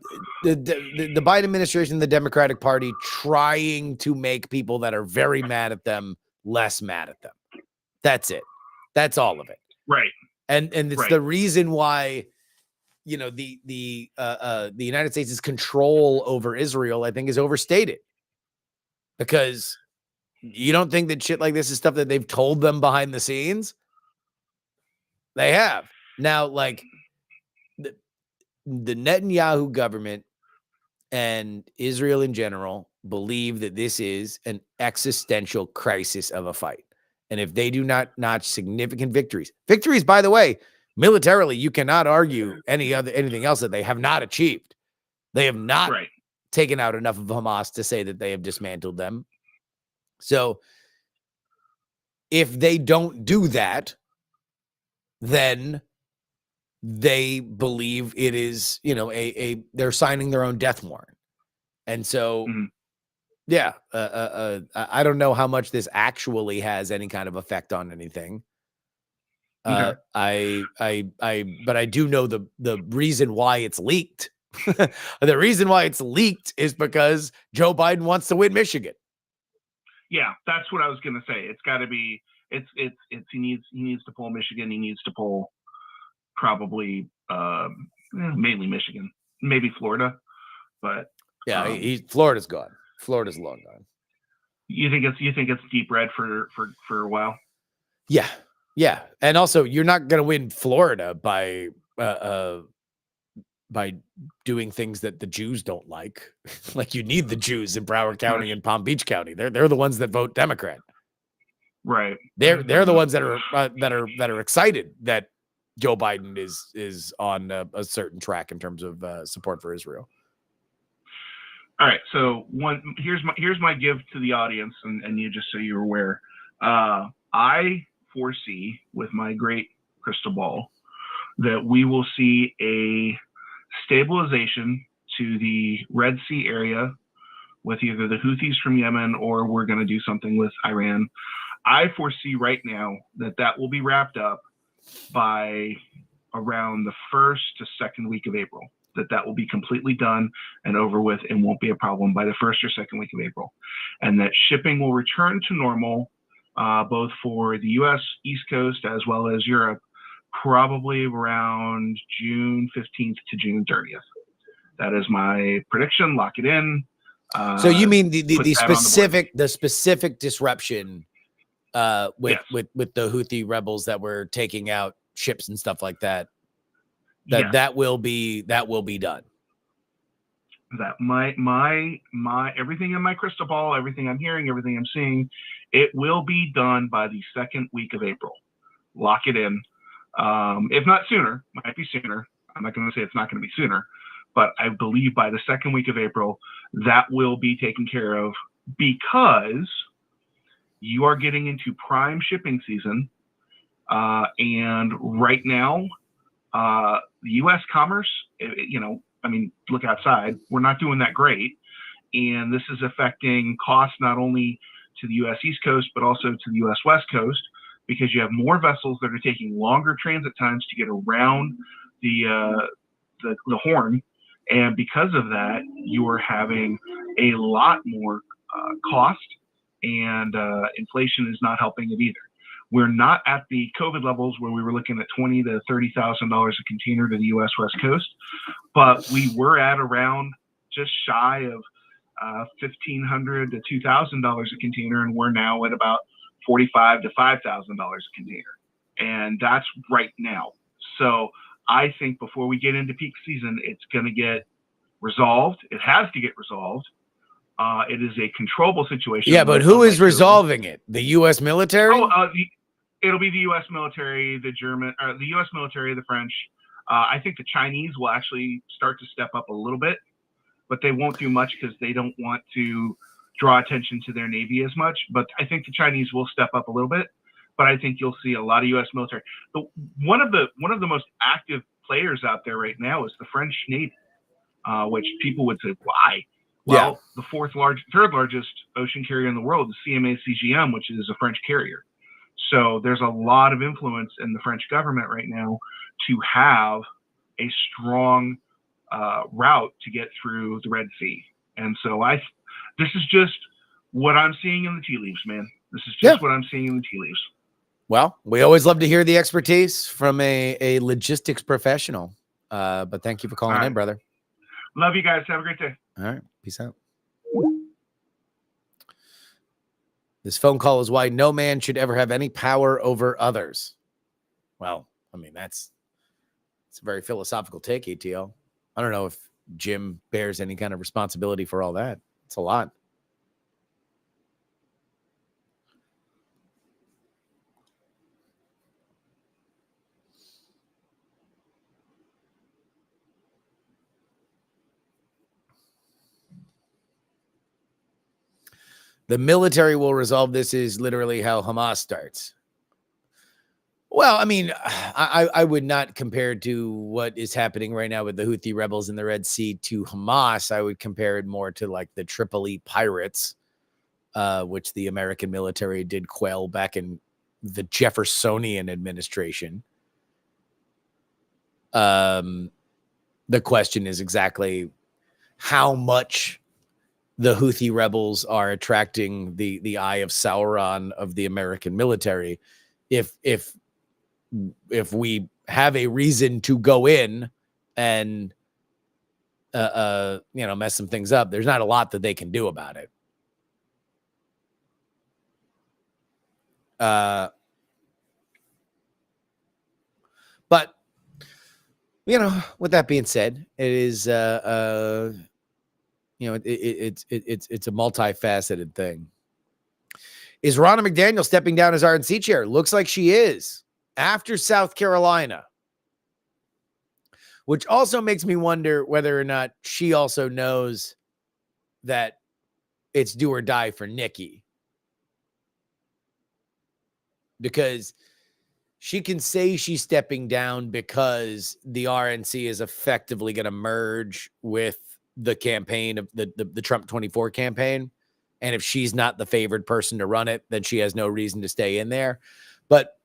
The Biden administration, the Democratic Party, trying to make people that are very mad at them less mad at them. That's it. That's all of it. Right. And it's the reason why, you know, the United States' control over Israel, I think, is overstated, because you don't think that shit like this is stuff that they've told them behind the scenes. They have. Now, like the Netanyahu government and Israel in general believe that this is an existential crisis of a fight. And if they do not notch significant victories, by the way, militarily, you cannot argue anything else that they have not achieved. They have not taken out enough of Hamas to say that they have dismantled them. So if they don't do that, then they believe it is, you know, they're signing their own death warrant. And so, I don't know how much this actually has any kind of effect on anything. But I do know the reason why it's leaked. The reason why it's leaked is because Joe Biden wants to win Michigan. Yeah, that's what I was going to say. It's got to be. It's he needs to pull Michigan. He needs to pull probably mainly Michigan, maybe Florida, but Florida's gone. Florida's long gone. You think it's deep red for a while? Yeah, and also you're not going to win Florida by doing things that the Jews don't like. Like, you need the Jews in Broward County and Palm Beach County. They're the ones that vote Democrat. Right. They're the ones that are excited that Joe Biden is on a certain track in terms of support for Israel. All right. So here's my give to the audience, and you, just so you're aware, I foresee with my great crystal ball that we will see a stabilization to the Red Sea area with either the Houthis from Yemen, or we're going to do something with Iran. I foresee right now that will be wrapped up by around the first to second week of April, that will be completely done and over with and won't be a problem by the first or second week of April. And that shipping will return to normal, both for the U.S. East Coast as well as Europe, probably around June 15th to June 30th. That is my prediction. Lock it in. So you mean the specific disruption with the Houthi rebels that were taking out ships and stuff like that? That will be done. that my everything in my crystal ball, everything I'm hearing, everything I'm seeing, it will be done by the second week of April. Lock it in. If not sooner, might be sooner. I'm not going to say it's not going to be sooner, but I believe by the second week of April, that will be taken care of, because you are getting into prime shipping season. And right now, the U.S. commerce, I mean, look outside, we're not doing that great. And this is affecting costs not only to the U.S. East Coast, but also to the U.S. West Coast, because you have more vessels that are taking longer transit times to get around the Horn. And because of that, you are having a lot more cost, and inflation is not helping it either. We're not at the COVID levels where we were looking at $20,000 to $30,000 a container to the U.S. West Coast, but we were at around just shy of $1,500 to $2,000 a container, and we're now at about $45,000 to $5,000 a container, and that's right now. So I think before we get into peak season, it's going to get resolved. It has to get resolved. It is a controllable situation. Yeah, but who is resolving it? The U.S. military? It'll be the U.S. military, the U.S. military, the French. I think the Chinese will actually start to step up a little bit, but they won't do much because they don't want to draw attention to their Navy as much. But I think the Chinese will step up a little bit. But I think you'll see a lot of U.S. military. One of the most active players out there right now is the French Navy, which people would say, why? Well, the third largest ocean carrier in the world is CMA CGM, which is a French carrier. So there's a lot of influence in the French government right now to have a strong route to get through the Red Sea. And so this is just what I'm seeing in the tea leaves, man. This is just what I'm seeing in the tea leaves. Well, we always love to hear the expertise from a logistics professional. But thank you for calling in, brother. Love you guys. Have a great day. All right. Peace out. This phone call is why no man should ever have any power over others. Well, I mean, it's a very philosophical take, ATL. I don't know if Jim bears any kind of responsibility for all that. It's a lot. The military will resolve this is literally how Hamas starts. Well, I mean, I would not compare to what is happening right now with the Houthi rebels in the Red Sea to Hamas. I would compare it more to like the Tripoli pirates, which the American military did quell back in the Jeffersonian administration. The question is exactly how much the Houthi rebels are attracting the eye of Sauron of the American military. If we have a reason to go in and mess some things up, there's not a lot that they can do about it. But with that being said, it is it's a multifaceted thing. Is Ronna McDaniel stepping down as RNC chair? Looks like she is after South Carolina, which also makes me wonder whether or not she also knows that it's do or die for Nikki, because she can say she's stepping down because the RNC is effectively going to merge with the campaign of the Trump 24 campaign. And if she's not the favored person to run it, then she has no reason to stay in there. But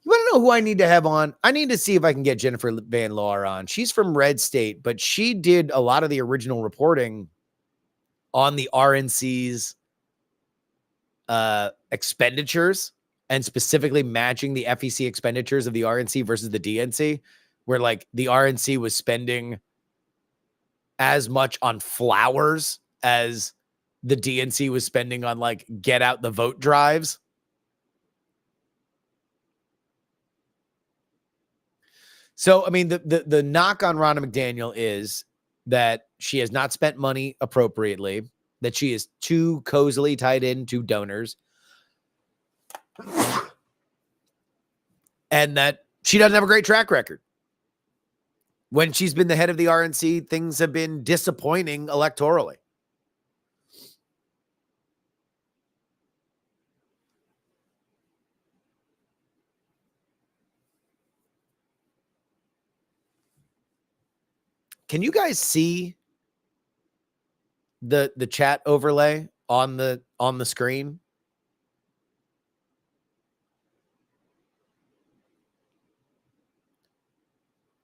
you want to know who I need to have on? I need to see if I can get Jennifer Van Laar on. She's from Red State, but she did a lot of the original reporting on the RNC's expenditures, and specifically matching the FEC expenditures of the RNC versus the DNC, where like the RNC was spending as much on flowers as the DNC was spending on like get out the vote drives. So, I mean, the knock on Ronna McDaniel is that she has not spent money appropriately, that she is too cozily tied into donors, and that she doesn't have a great track record. When she's been the head of the RNC, things have been disappointing electorally. Can you guys see the chat overlay on the screen?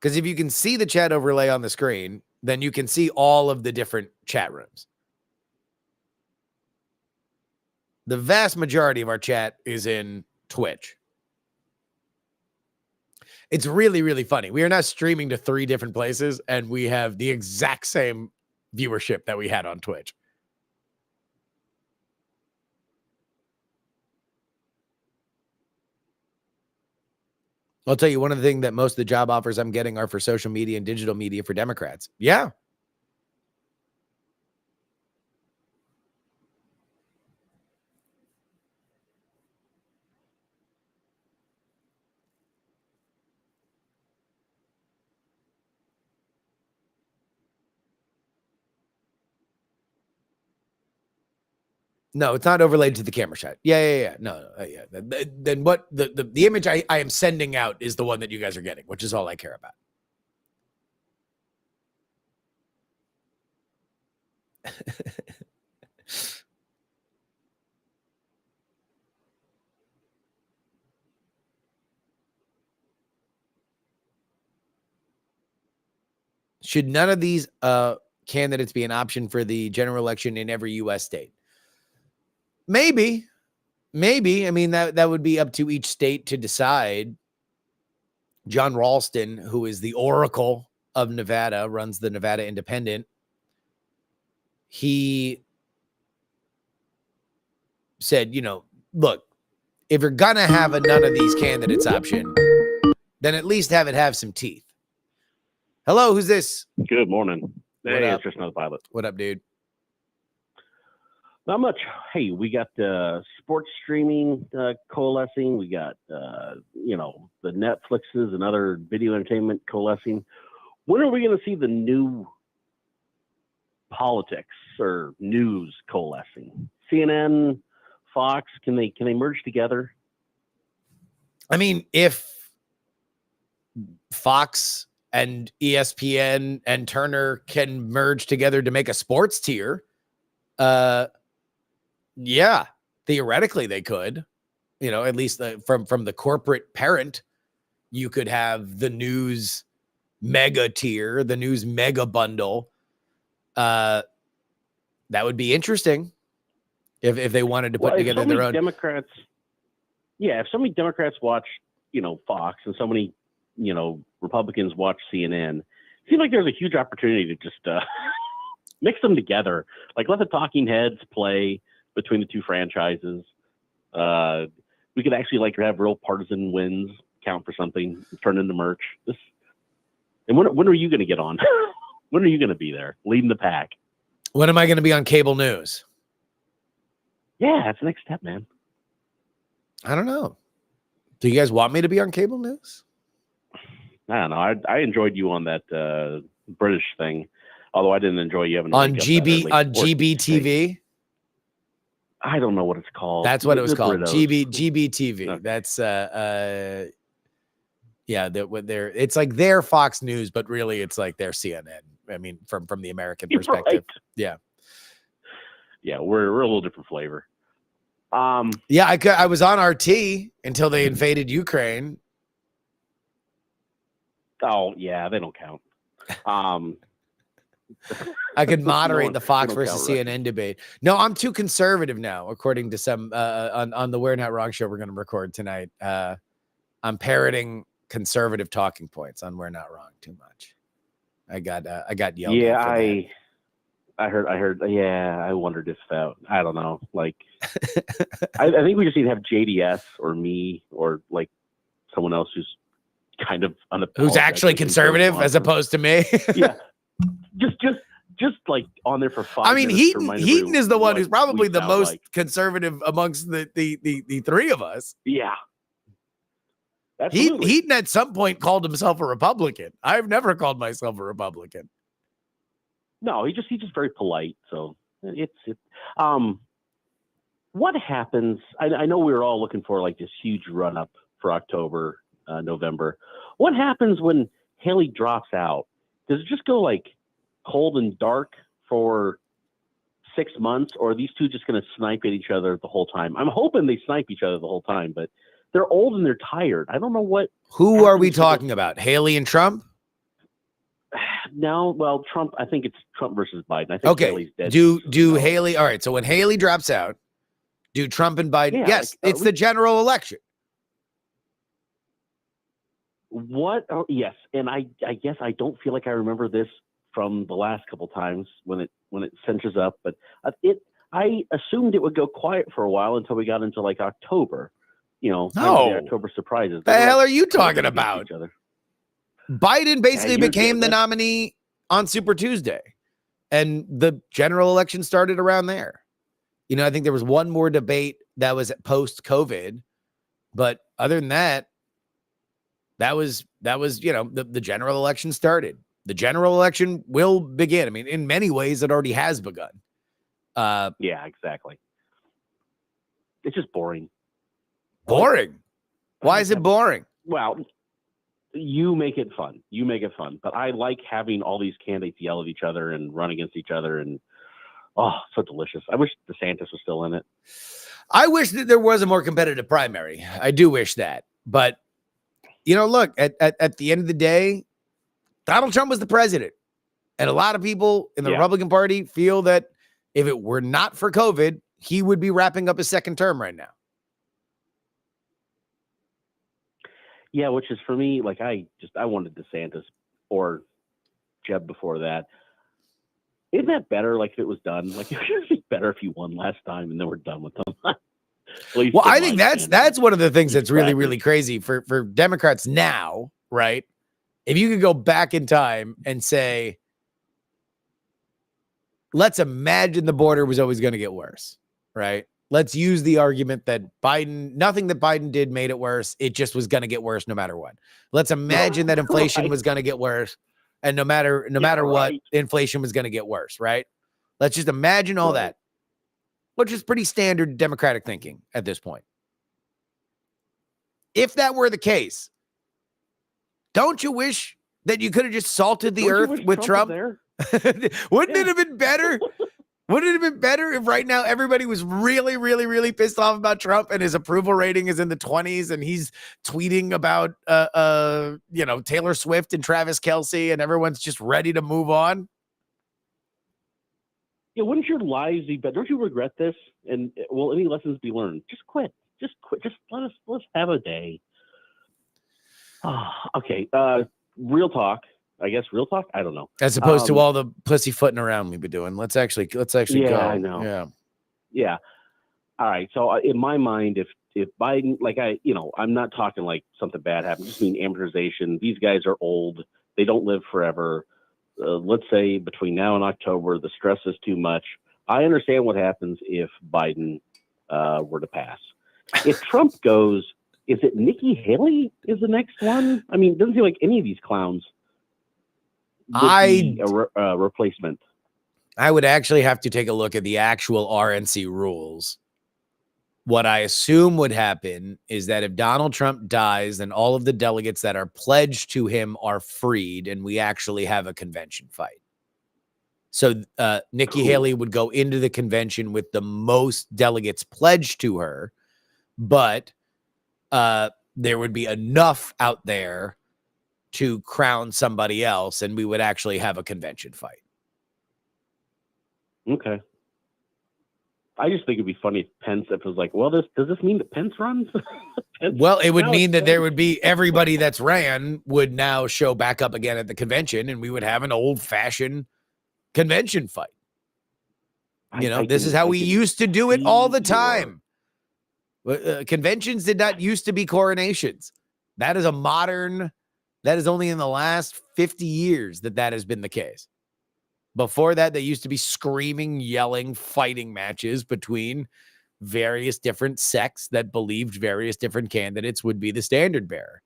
Because if you can see the chat overlay on the screen, then you can see all of the different chat rooms. The vast majority of our chat is in Twitch. It's really, really funny. We are now streaming to 3 different places, and we have the exact same viewership that we had on Twitch. I'll tell you, one of the things that most of the job offers I'm getting are for social media and digital media for Democrats. Yeah. No, it's not overlaid to the camera shot. Yeah. No. Yeah. Then what the image I am sending out is the one that you guys are getting, which is all I care about. Should none of these candidates be an option for the general election in every U.S. state? Maybe. I mean, that would be up to each state to decide. John Ralston, who is the oracle of Nevada, runs the Nevada Independent. He said, look, if you're going to have a none of these candidates option, then at least have some teeth. Hello, who's this? Good morning. What Hey, up? it's just another pilot. What up, dude? Not much. Hey, we got sports streaming coalescing. We got, the Netflixes and other video entertainment coalescing. When are we going to see the new politics or news coalescing? CNN, Fox, can they merge together? I mean, if Fox and ESPN and Turner can merge together to make a sports tier, yeah, theoretically they could. At least from the corporate parent, you could have the news mega tier, the news mega bundle. That would be interesting if they wanted to put together their own. Democrats, if so many Democrats watch, Fox, and so many, Republicans watch CNN, it seems like there's a huge opportunity to just mix them together. Like, let the talking heads play between the two franchises. We could actually have real partisan wins count for something, turn into merch. And when are you going to get on? When are you going to be there leading the pack? When am I going to be on cable news? Yeah, that's the next step, man. I don't know. Do you guys want me to be on cable news? I don't know. I enjoyed you on that British thing, although I didn't enjoy you having to on make up GB that, on GBTV. I don't know what it's called. That's what it was called. British. GBTV. Okay. That's it's like their Fox News, but really it's like their CNN. I mean, from the American perspective. Right. Yeah. Yeah, we're a little different flavor. Yeah, I was on RT until they invaded Ukraine. Oh yeah, they don't count. I could moderate No, the Fox they don't versus count, CNN debate. No, I'm too conservative now, according to some on the We're Not Wrong show we're going to record tonight. I'm parroting conservative talking points on We're Not Wrong too much. I got yelled Yeah, at for that. I heard. Yeah, I wondered if that. I don't know. Like, I think we just need to have JDS or me or like someone else who's kind of Who's actually conservative as opposed to me. Yeah, just just like on there for 5 I mean, minutes to remind Heaton everybody is the one what who's probably we the sound most like. conservative amongst the three of us. Yeah. Absolutely. Heaton at some point called himself a Republican. I've never called myself a Republican. No, he's just very polite. So what happens? I know we were all looking for like this huge run up for October, November. What happens when Haley drops out? Does it just go like cold and dark for 6 months, or are these two just going to snipe at each other the whole time? I'm hoping they snipe each other the whole time, but they're old and they're tired. I don't know what. Who are we happens to talking about? Haley and Trump? No, well, Trump. I think it's Trump versus Biden. I think Okay. Haley's dead. Do Haley? All right. So when Haley drops out, do Trump and Biden? Yeah, Yes, like, it's the general election. What? Oh, yes, and I guess I don't feel like I remember this from the last couple times when it cinches up, but I assumed it would go quiet for a while until we got into like October. You know, No. the October surprises. The hell are you talking against about? each other. Biden basically you're became the good. nominee on Super Tuesday, and the general election started around there. You know, I think there was one more debate that was post-COVID, but other than that, that was you know, the general election started. The general election will begin. I mean, in many ways, it already has begun. Yeah, exactly. It's just boring. Boring. Why is it boring? Well, you make it fun. But I like having all these candidates yell at each other and run against each other, and so delicious. I wish DeSantis was still in it. I wish that there was a more competitive primary. I do wish that. But, you know, look, at the end of the day, Donald Trump was the president. And a lot of people in the Republican Party feel that if it were not for COVID, he would be wrapping up his second term right now. Yeah, which is for me, like I wanted DeSantis or Jeb before that. Isn't that better? Like if it was done, like it would be better if you won last time and then we're done with them. Well, I think that's one of the things that's really, really crazy for Democrats now, right? If you could go back in time and say, let's imagine the border was always going to get worse, right? Let's use the argument that nothing that Biden did made it worse. It just was going to get worse no matter what. Let's imagine that inflation was going to get worse. And no matter what, inflation was going to get worse, right? Let's just imagine all that, which is pretty standard Democratic thinking at this point. If that were the case, don't you wish that you could have just salted the earth with Trump? Wouldn't it have been better? Wouldn't it have been better if right now everybody was really, really, really pissed off about Trump and his approval rating is in the 20s and he's tweeting about, Taylor Swift and Travis Kelce and everyone's just ready to move on? Yeah, wouldn't your lives be better? Don't you regret this? And will any lessons be learned? Just quit. Just let's have a day. Okay. Real talk. I guess real talk. I don't know. As opposed to all the pussyfooting around we've been doing. Let's actually go. I know. Yeah. All right. So in my mind, if Biden, like I'm not talking like something bad happened. Just mean amortization. These guys are old. They don't live forever. Let's say between now and October, the stress is too much. I understand what happens if Biden were to pass. If Trump goes, is it Nikki Haley is the next one? I mean, it doesn't seem like any of these clowns would be a replacement. I would actually have to take a look at the actual RNC rules. What I assume would happen is that if Donald Trump dies, then all of the delegates that are pledged to him are freed, and we actually have a convention fight. So Nikki Haley would go into the convention with the most delegates pledged to her, but there would be enough out there to crown somebody else, and we would actually have a convention fight. Okay. I just think it'd be funny if Pence, if it was like, well, does this mean that Pence runs? Well, it would mean that there would be everybody that's ran would now show back up again at the convention, and we would have an old-fashioned convention fight. This is how we used to do it all the time. Conventions did not used to be coronations. That is only in the last 50 years that has been the case. Before that, they used to be screaming, yelling, fighting matches between various different sects that believed various different candidates would be the standard bearer.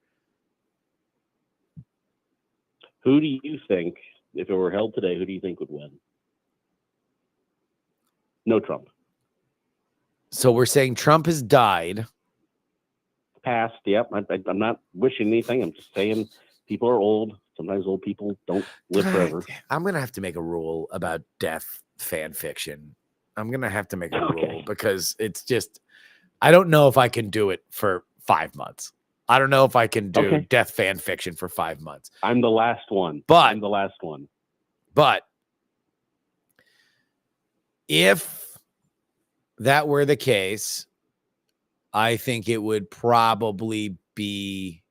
Who do you think, if it were held today, who do you think would win? No Trump. So we're saying Trump has died. Passed. Yep. I'm not wishing anything. I'm just saying people are old. Sometimes old people don't live forever. I'm going to have to make a rule about death fan fiction. I'm going to have to make a rule because it's just, I don't know if I can do it for 5 months. I don't know if I can do death fan fiction for 5 months. I'm the last one. But if that were the case, I think it would probably be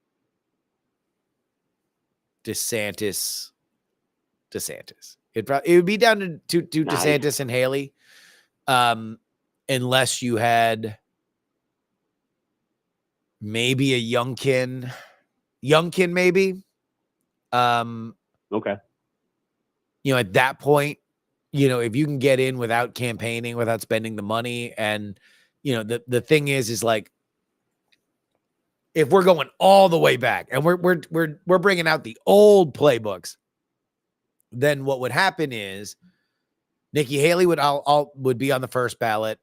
DeSantis. It would be down to DeSantis and Haley, unless you had maybe a Youngkin maybe. Okay. At that point, if you can get in without campaigning, without spending the money, and the thing is like, if we're going all the way back and we're bringing out the old playbooks, then what would happen is Nikki Haley would be on the first ballot.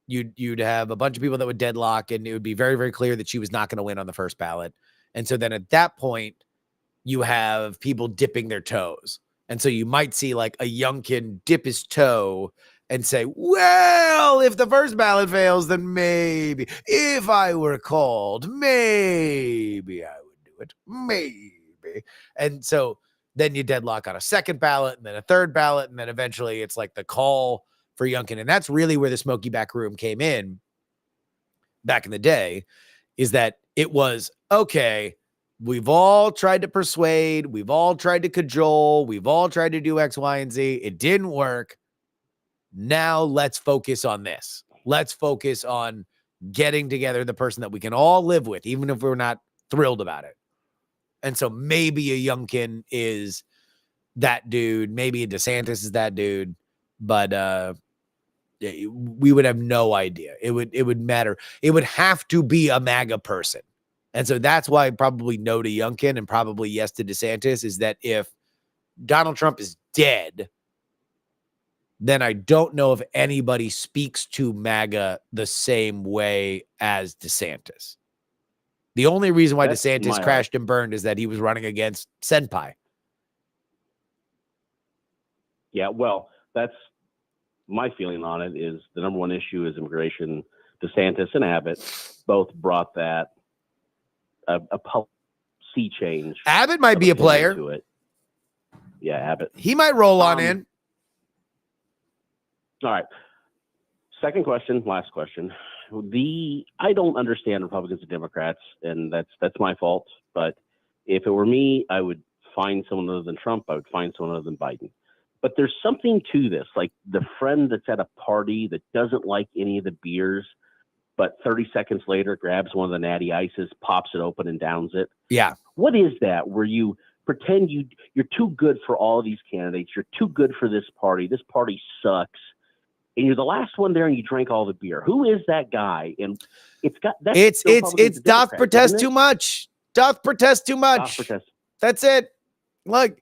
You'd have a bunch of people that would deadlock, and it would be very, very clear that she was not going to win on the first ballot. And so then at that point, you have people dipping their toes. And so you might see like a Youngkin dip his toe and say, well, if the first ballot fails, then maybe if I were called, maybe I would do it. Maybe. And so then you deadlock on a second ballot and then a third ballot. And then eventually it's like the call for Youngkin. And that's really where the Smoky Back Room came in back in the day, is that it was, okay, we've all tried to persuade, we've all tried to cajole, we've all tried to do X, Y, and Z. It didn't work. Now let's focus on this. Let's focus on getting together the person that we can all live with, even if we're not thrilled about it. And so maybe a Youngkin is that dude. Maybe a DeSantis is that dude. But we would have no idea. It would matter. It would have to be a MAGA person. And so that's why probably no to Youngkin and probably yes to DeSantis, is that if Donald Trump is dead, then I don't know if anybody speaks to MAGA the same way as DeSantis. The only reason why DeSantis crashed and burned is that he was running against Senpai. Yeah, well, that's my feeling on it. Is the number one issue is immigration. DeSantis and Abbott both brought that a sea change. Abbott might be a player. To it. Yeah, Abbott. He might roll on in. All right. Second question, last question. I don't understand Republicans and Democrats, and that's my fault. But if it were me, I would find someone other than Trump. I would find someone other than Biden. But there's something to this, like the friend that's at a party that doesn't like any of the beers, but 30 seconds later grabs one of the natty ices, pops it open, and downs it. Yeah. What is that? Where you pretend you're too good for all of these candidates. You're too good for this party. This party sucks. And you're the last one there, and you drank all the beer. Who is that guy? And it's doth protest too much. Doth protest too much. That's it. Look,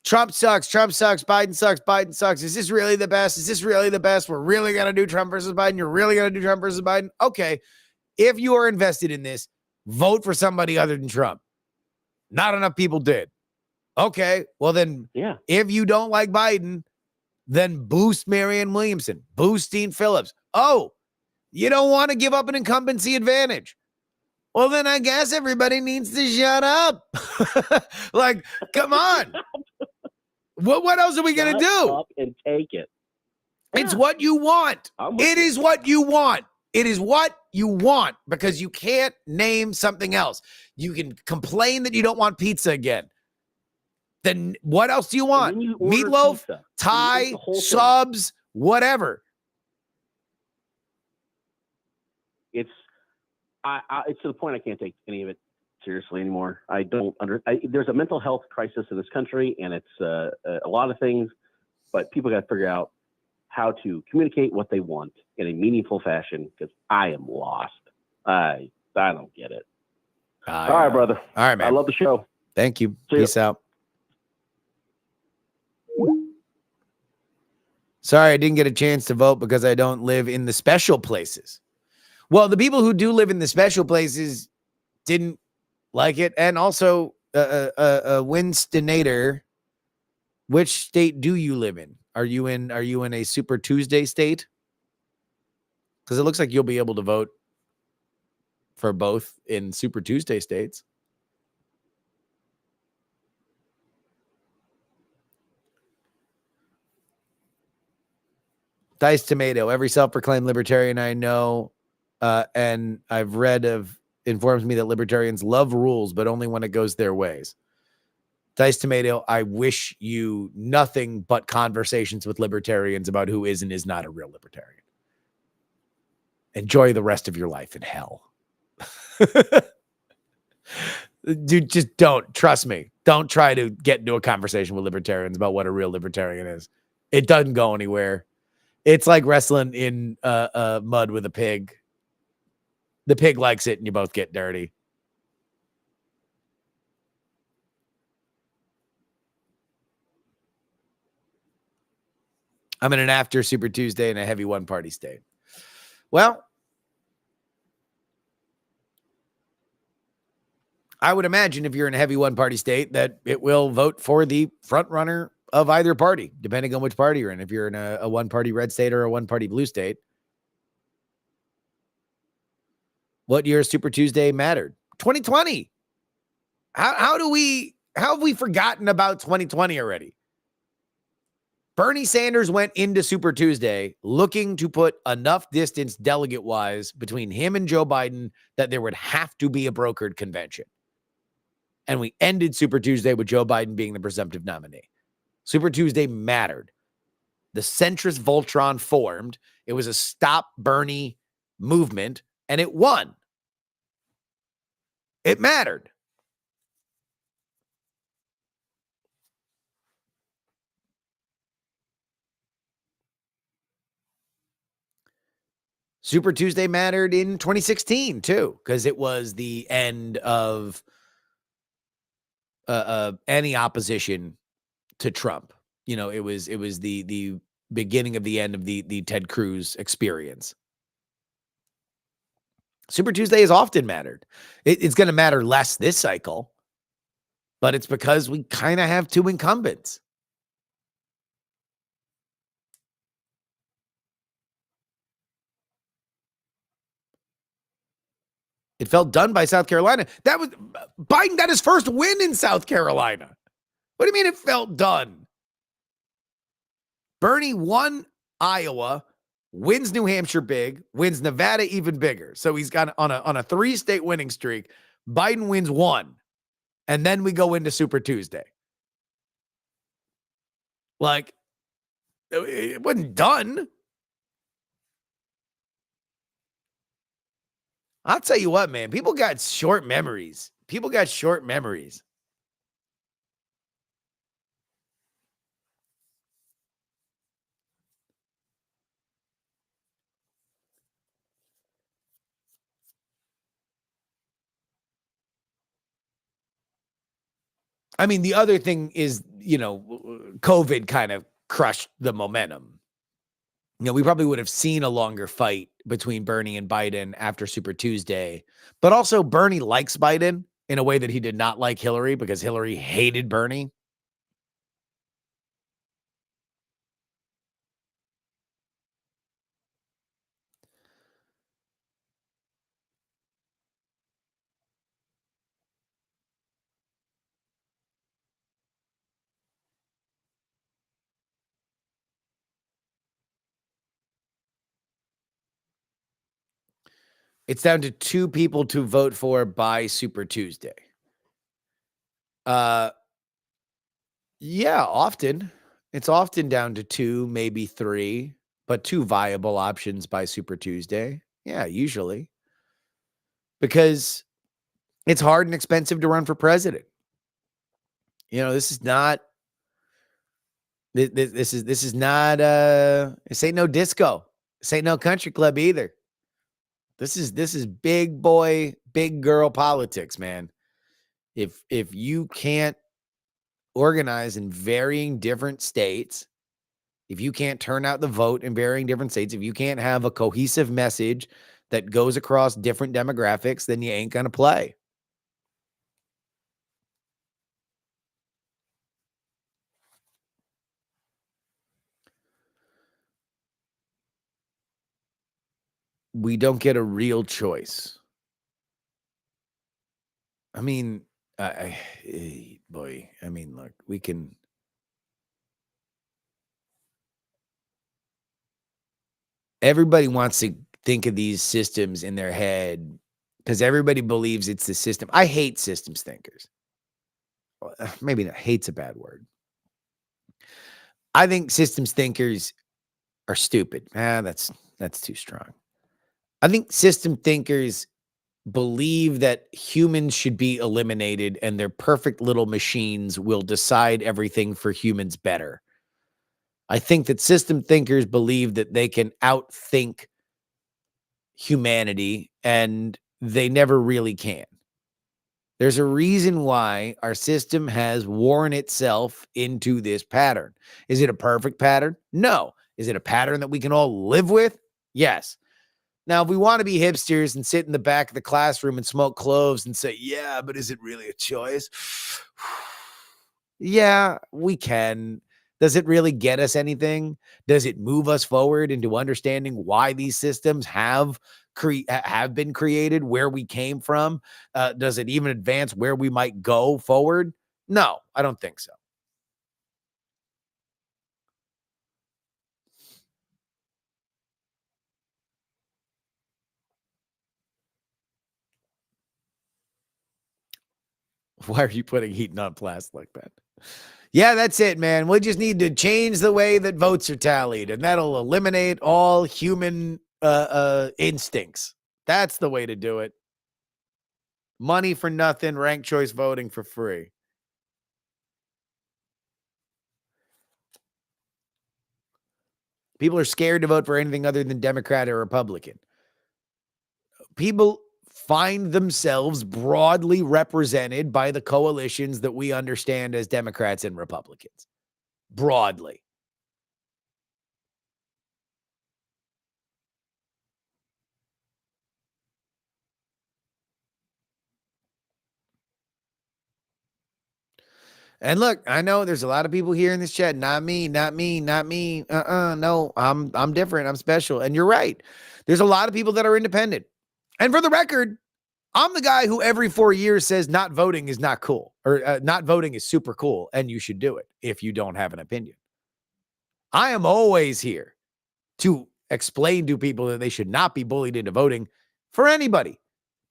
Trump sucks. Trump sucks. Biden sucks. Biden sucks. Is this really the best? Is this really the best? We're really going to do Trump versus Biden. You're really going to do Trump versus Biden. Okay. If you are invested in this, vote for somebody other than Trump. Not enough people did. Okay. Well, then, if you don't like Biden, then boost Marianne Williamson, boost Dean Phillips. Oh, you don't want to give up an incumbency advantage. Well, then I guess everybody needs to shut up. Like, come on. What else are we going to do? Up and take it. It's what you want. It is what you want. It is what you want, because you can't name something else. You can complain that you don't want pizza again. Then what else do you want? Meatloaf, pizza, Thai, subs, whatever. It's to the point I can't take any of it seriously anymore. There's a mental health crisis in this country, and it's a lot of things. but people got to figure out how to communicate what they want in a meaningful fashion, because I am lost. I don't get it. All right, brother. All right, man. I love the show. Thank you. See ya. Peace out. Sorry, I didn't get a chance to vote because I don't live in the special places. Well, the people who do live in the special places didn't like it. And also, Winstonator, which state do you live in? Are you in a Super Tuesday state? Because it looks like you'll be able to vote for both in Super Tuesday states. Dice Tomato, every self-proclaimed libertarian I know and I've read of informs me that libertarians love rules, but only when it goes their ways. Dice Tomato, I wish you nothing but conversations with libertarians about who is and is not a real libertarian. Enjoy the rest of your life in hell. Dude, just don't. Trust me. Don't try to get into a conversation with libertarians about what a real libertarian is. It doesn't go anywhere. It's like wrestling in mud with a pig. The pig likes it and you both get dirty. I'm in an after Super Tuesday and a heavy one party state. Well, I would imagine if you're in a heavy one party state that it will vote for the front runner of either party, depending on which party you're in. If you're in a one party red state or a one party blue state. What year Super Tuesday mattered? 2020. How have we forgotten about 2020 already? Bernie Sanders went into Super Tuesday looking to put enough distance delegate-wise between him and Joe Biden that there would have to be a brokered convention. And we ended Super Tuesday with Joe Biden being the presumptive nominee. Super Tuesday mattered. The centrist Voltron formed. It was a stop Bernie movement, and it won. It mattered. Super Tuesday mattered in 2016 too, because it was the end of any opposition to Trump. You know, it was the beginning of the end of the Ted Cruz experience. Super Tuesday has often mattered. It's going to matter less this cycle, but it's because we kind of have two incumbents. It felt done by South Carolina. That was Biden got his first win in South Carolina. What do you mean it felt done? Bernie won Iowa, wins New Hampshire big, wins Nevada even bigger. So he's got on a 3-state winning streak. Biden wins 1. And then we go into Super Tuesday. Like, it wasn't done. I'll tell you what, man. People got short memories. I mean, the other thing is, you know, COVID kind of crushed the momentum. You know, we probably would have seen a longer fight between Bernie and Biden after Super Tuesday. But also, Bernie likes Biden in a way that he did not like Hillary, because Hillary hated Bernie. It's down to 2 people to vote for by Super Tuesday. Yeah, often. It's often down to 2, maybe 3, but 2 viable options by Super Tuesday. Yeah, usually. Because it's hard and expensive to run for president. You know, this is not This is not this ain't no disco. This ain't no country club either. This is big boy, big girl politics, man. If you can't organize in varying different states, if you can't turn out the vote in varying different states, if you can't have a cohesive message that goes across different demographics, then you ain't gonna play. We don't get a real choice. I mean, boy, I mean, look, we can. Everybody wants to think of these systems in their head because everybody believes it's the system. I hate systems thinkers. Maybe not, hate's a bad word. I think systems thinkers are stupid. That's too strong. I think system thinkers believe that humans should be eliminated and their perfect little machines will decide everything for humans better. I think that system thinkers believe that they can outthink humanity and they never really can. There's a reason why our system has worn itself into this pattern. Is it a perfect pattern? No. Is it a pattern that we can all live with? Yes. Now, if we want to be hipsters and sit in the back of the classroom and smoke cloves and say, yeah, but is it really a choice? Yeah, we can. Does it really get us anything? Does it move us forward into understanding why these systems have been created, where we came from? Does it even advance where we might go forward? No, I don't think so. Why are you putting heat on plastic like that? Yeah, that's it, man. We just need to change the way that votes are tallied, and that'll eliminate all human instincts. That's the way to do it. Money for nothing, ranked choice voting for free. People are scared to vote for anything other than Democrat or Republican. People find themselves broadly represented by the coalitions that we understand as Democrats and Republicans. Broadly. And look, I know there's a lot of people here in this chat. Not me, not me, not me. No, I'm different. I'm special. And you're right. There's a lot of people that are independent. And for the record, I'm the guy who every 4 years says not voting is not cool, or not voting is super cool, and you should do it if you don't have an opinion. I am always here to explain to people that they should not be bullied into voting for anybody.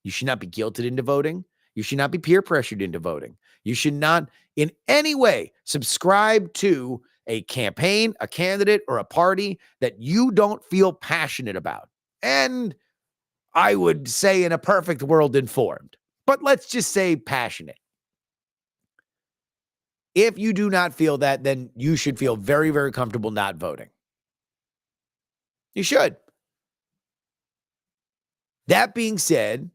You should not be guilted into voting. You should not be peer pressured into voting. You should not in any way subscribe to a campaign, a candidate, or a party that you don't feel passionate about. And I would say in a perfect world informed, but let's just say passionate. If you do not feel that, then you should feel very, very comfortable not voting. You should. That being said,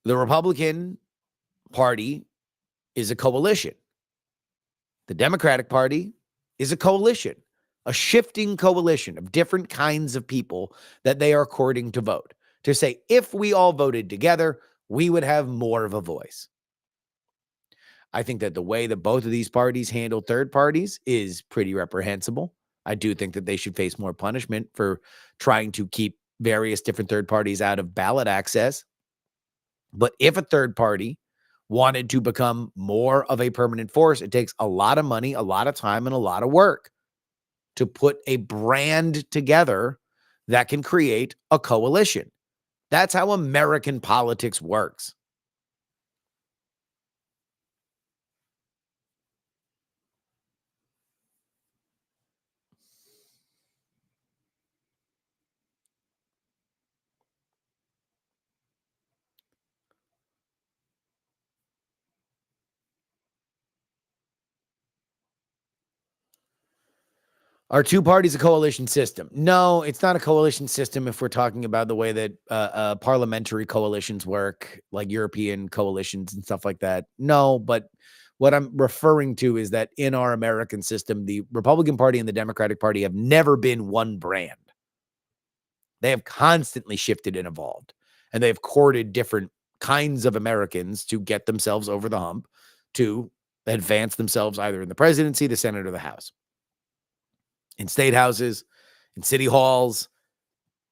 the Republican Party is a coalition. The Democratic Party is a coalition, a shifting coalition of different kinds of people that they are courting to vote. To say, if we all voted together, we would have more of a voice. I think that the way that both of these parties handle third parties is pretty reprehensible. I do think that they should face more punishment for trying to keep various different third parties out of ballot access. But if a third party wanted to become more of a permanent force, it takes a lot of money, a lot of time, and a lot of work to put a brand together that can create a coalition. That's how American politics works. Are two parties a coalition system? No, it's not a coalition system if we're talking about the way that parliamentary coalitions work, like European coalitions and stuff like that. No, but what I'm referring to is that in our American system, the Republican Party and the Democratic Party have never been one brand. They have constantly shifted and evolved, and they've courted different kinds of Americans to get themselves over the hump to advance themselves either in the presidency, the Senate, or the House. In state houses, in city halls,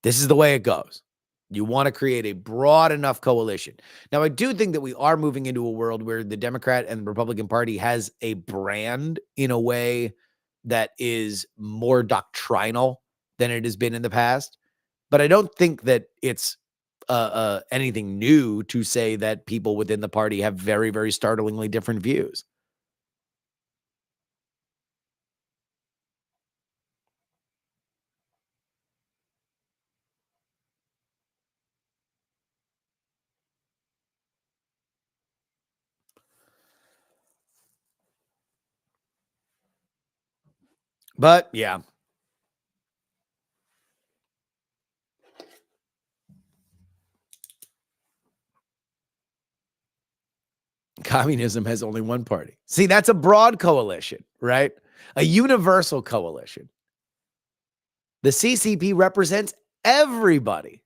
this is the way it goes. You want to create a broad enough coalition. Now, I do think that we are moving into a world where the Democrat and the Republican Party has a brand in a way that is more doctrinal than it has been in the past. But I don't think that it's anything new to say that people within the party have very, very startlingly different views. But yeah. Communism has only one party. See, that's a broad coalition, right? A universal coalition. The CCP represents everybody.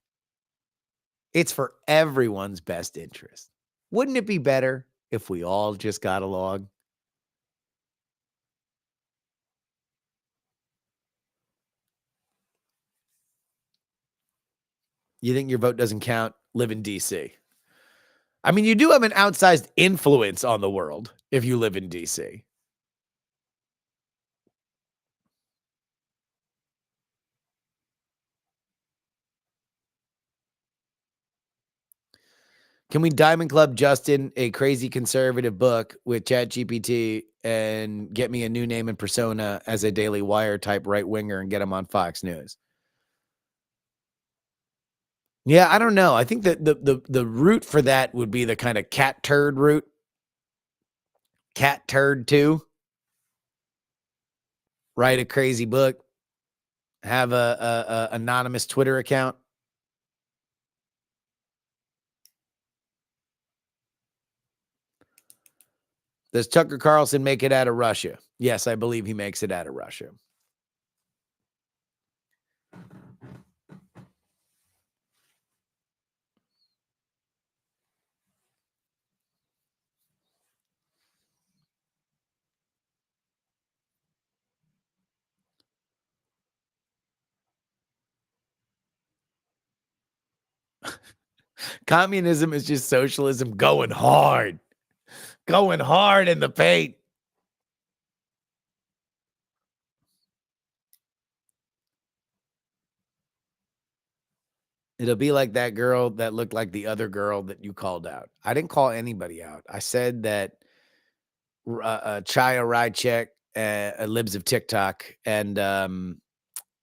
It's for everyone's best interest. Wouldn't it be better if we all just got along? You think your vote doesn't count? Live in DC. I mean, you do have an outsized influence on the world if you live in DC. Can we Diamond Club Justin a crazy conservative book with ChatGPT and get me a new name and persona as a Daily Wire type right winger and get him on Fox News? Yeah, I don't know. I think that the route for that would be the kind of cat turd route. Cat turd 2. Write a crazy book. Have a anonymous Twitter account. Does Tucker Carlson make it out of Russia? Yes, I believe he makes it out of Russia. Communism is just socialism going hard in the paint. It'll be like that girl that looked like the other girl that you called out. I didn't call anybody out. I said that Chaya Rychek, Libs of TikTok, and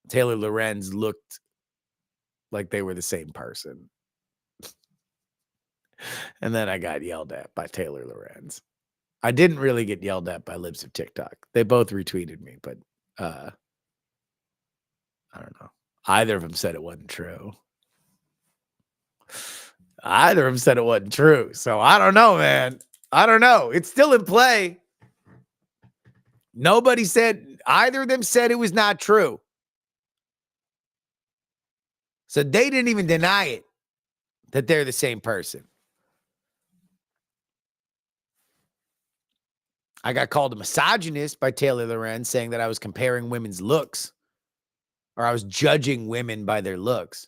Taylor Lorenz looked like they were the same person. And then I got yelled at by Taylor Lorenz. I didn't really get yelled at by Libs of TikTok. They both retweeted me, but I don't know. Either of them said it wasn't true. Either of them said it wasn't true. So I don't know, man. I don't know. It's still in play. Nobody said, either of them said it was not true. So they didn't even deny it, that they're the same person. I got called a misogynist by Taylor Lorenz, saying that I was comparing women's looks, or I was judging women by their looks.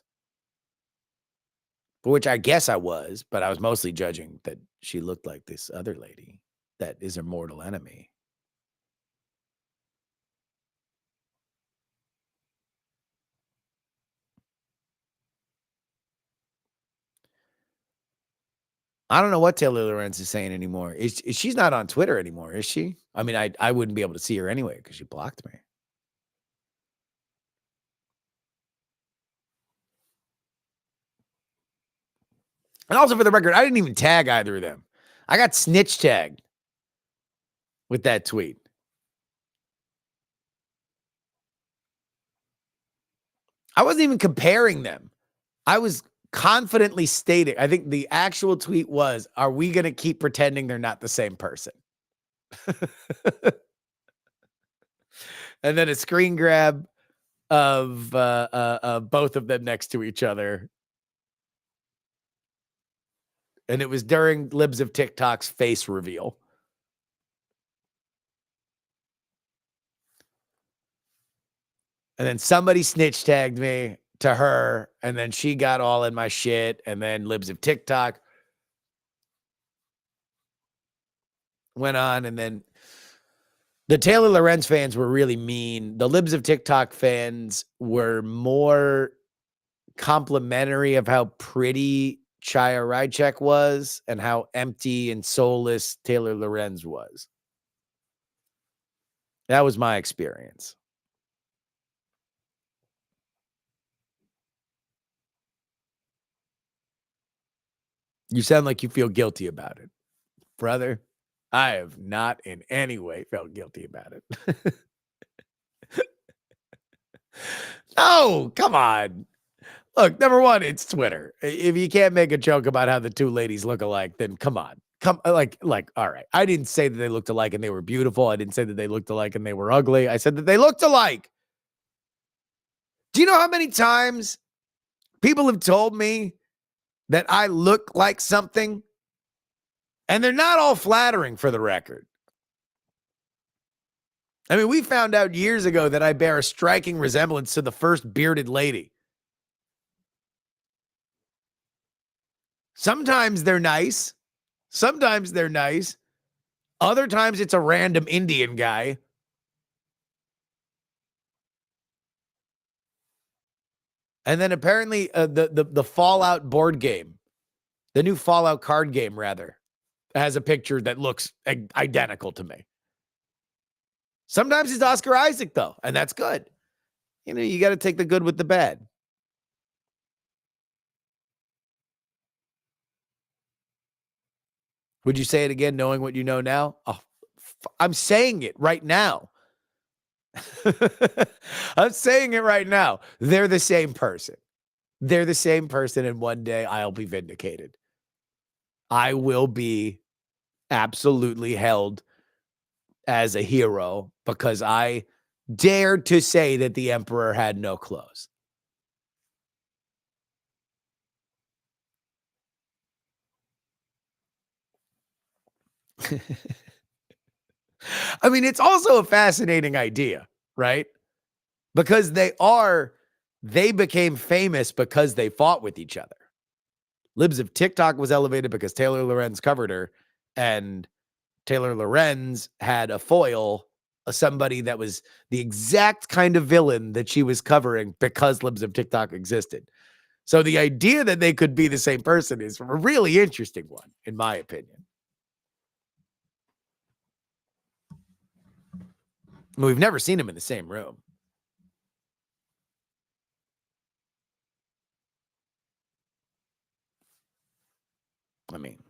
For which I guess I was, but I was mostly judging that she looked like this other lady that is her mortal enemy. I don't know what Taylor Lorenz is saying anymore. She's not on Twitter anymore, is she? I mean, I wouldn't be able to see her anyway because she blocked me. And also, for the record, I didn't even tag either of them. I got snitch tagged with that tweet. I wasn't even comparing them. I was confidently stating, I think the actual tweet was, are we going to keep pretending they're not the same person? And then a screen grab of both of them next to each other. And it was during Libs of TikTok's face reveal. And then somebody snitch tagged me to her, and then she got all in my shit. And then Libs of TikTok went on, and then the Taylor Lorenz fans were really mean. The Libs of TikTok fans were more complimentary of how pretty Chaya Rychek was and how empty and soulless Taylor Lorenz was. That was my experience. You sound like you feel guilty about it, brother. I have not in any way felt guilty about it. No, come on. Look, number one, it's Twitter. If you can't make a joke about how the two ladies look alike, then come on. Like, all right. I didn't say that they looked alike and they were beautiful. I didn't say that they looked alike and they were ugly. I said that they looked alike. Do you know how many times people have told me that I look like something? And they're not all flattering, for the record. I mean, we found out years ago that I bear a striking resemblance to the first bearded lady. Sometimes they're nice. Sometimes they're nice. Other times it's a random Indian guy. And then apparently the Fallout board game, the new Fallout card game, rather, has a picture that looks identical to me. Sometimes it's Oscar Isaac, though, and that's good. You know, you got to take the good with the bad. Would you say it again, knowing what you know now? Oh, I'm saying it right now. I'm saying it right now. They're the same person. They're the same person, and one day I'll be vindicated. I will be absolutely held as a hero because I dared to say that the emperor had no clothes. I mean, it's also a fascinating idea, right? Because they became famous because they fought with each other. Libs of TikTok was elevated because Taylor Lorenz covered her, and Taylor Lorenz had a foil, somebody that was the exact kind of villain that she was covering because Libs of TikTok existed. So the idea that they could be the same person is a really interesting one, in my opinion. We've never seen them in the same room. I mean,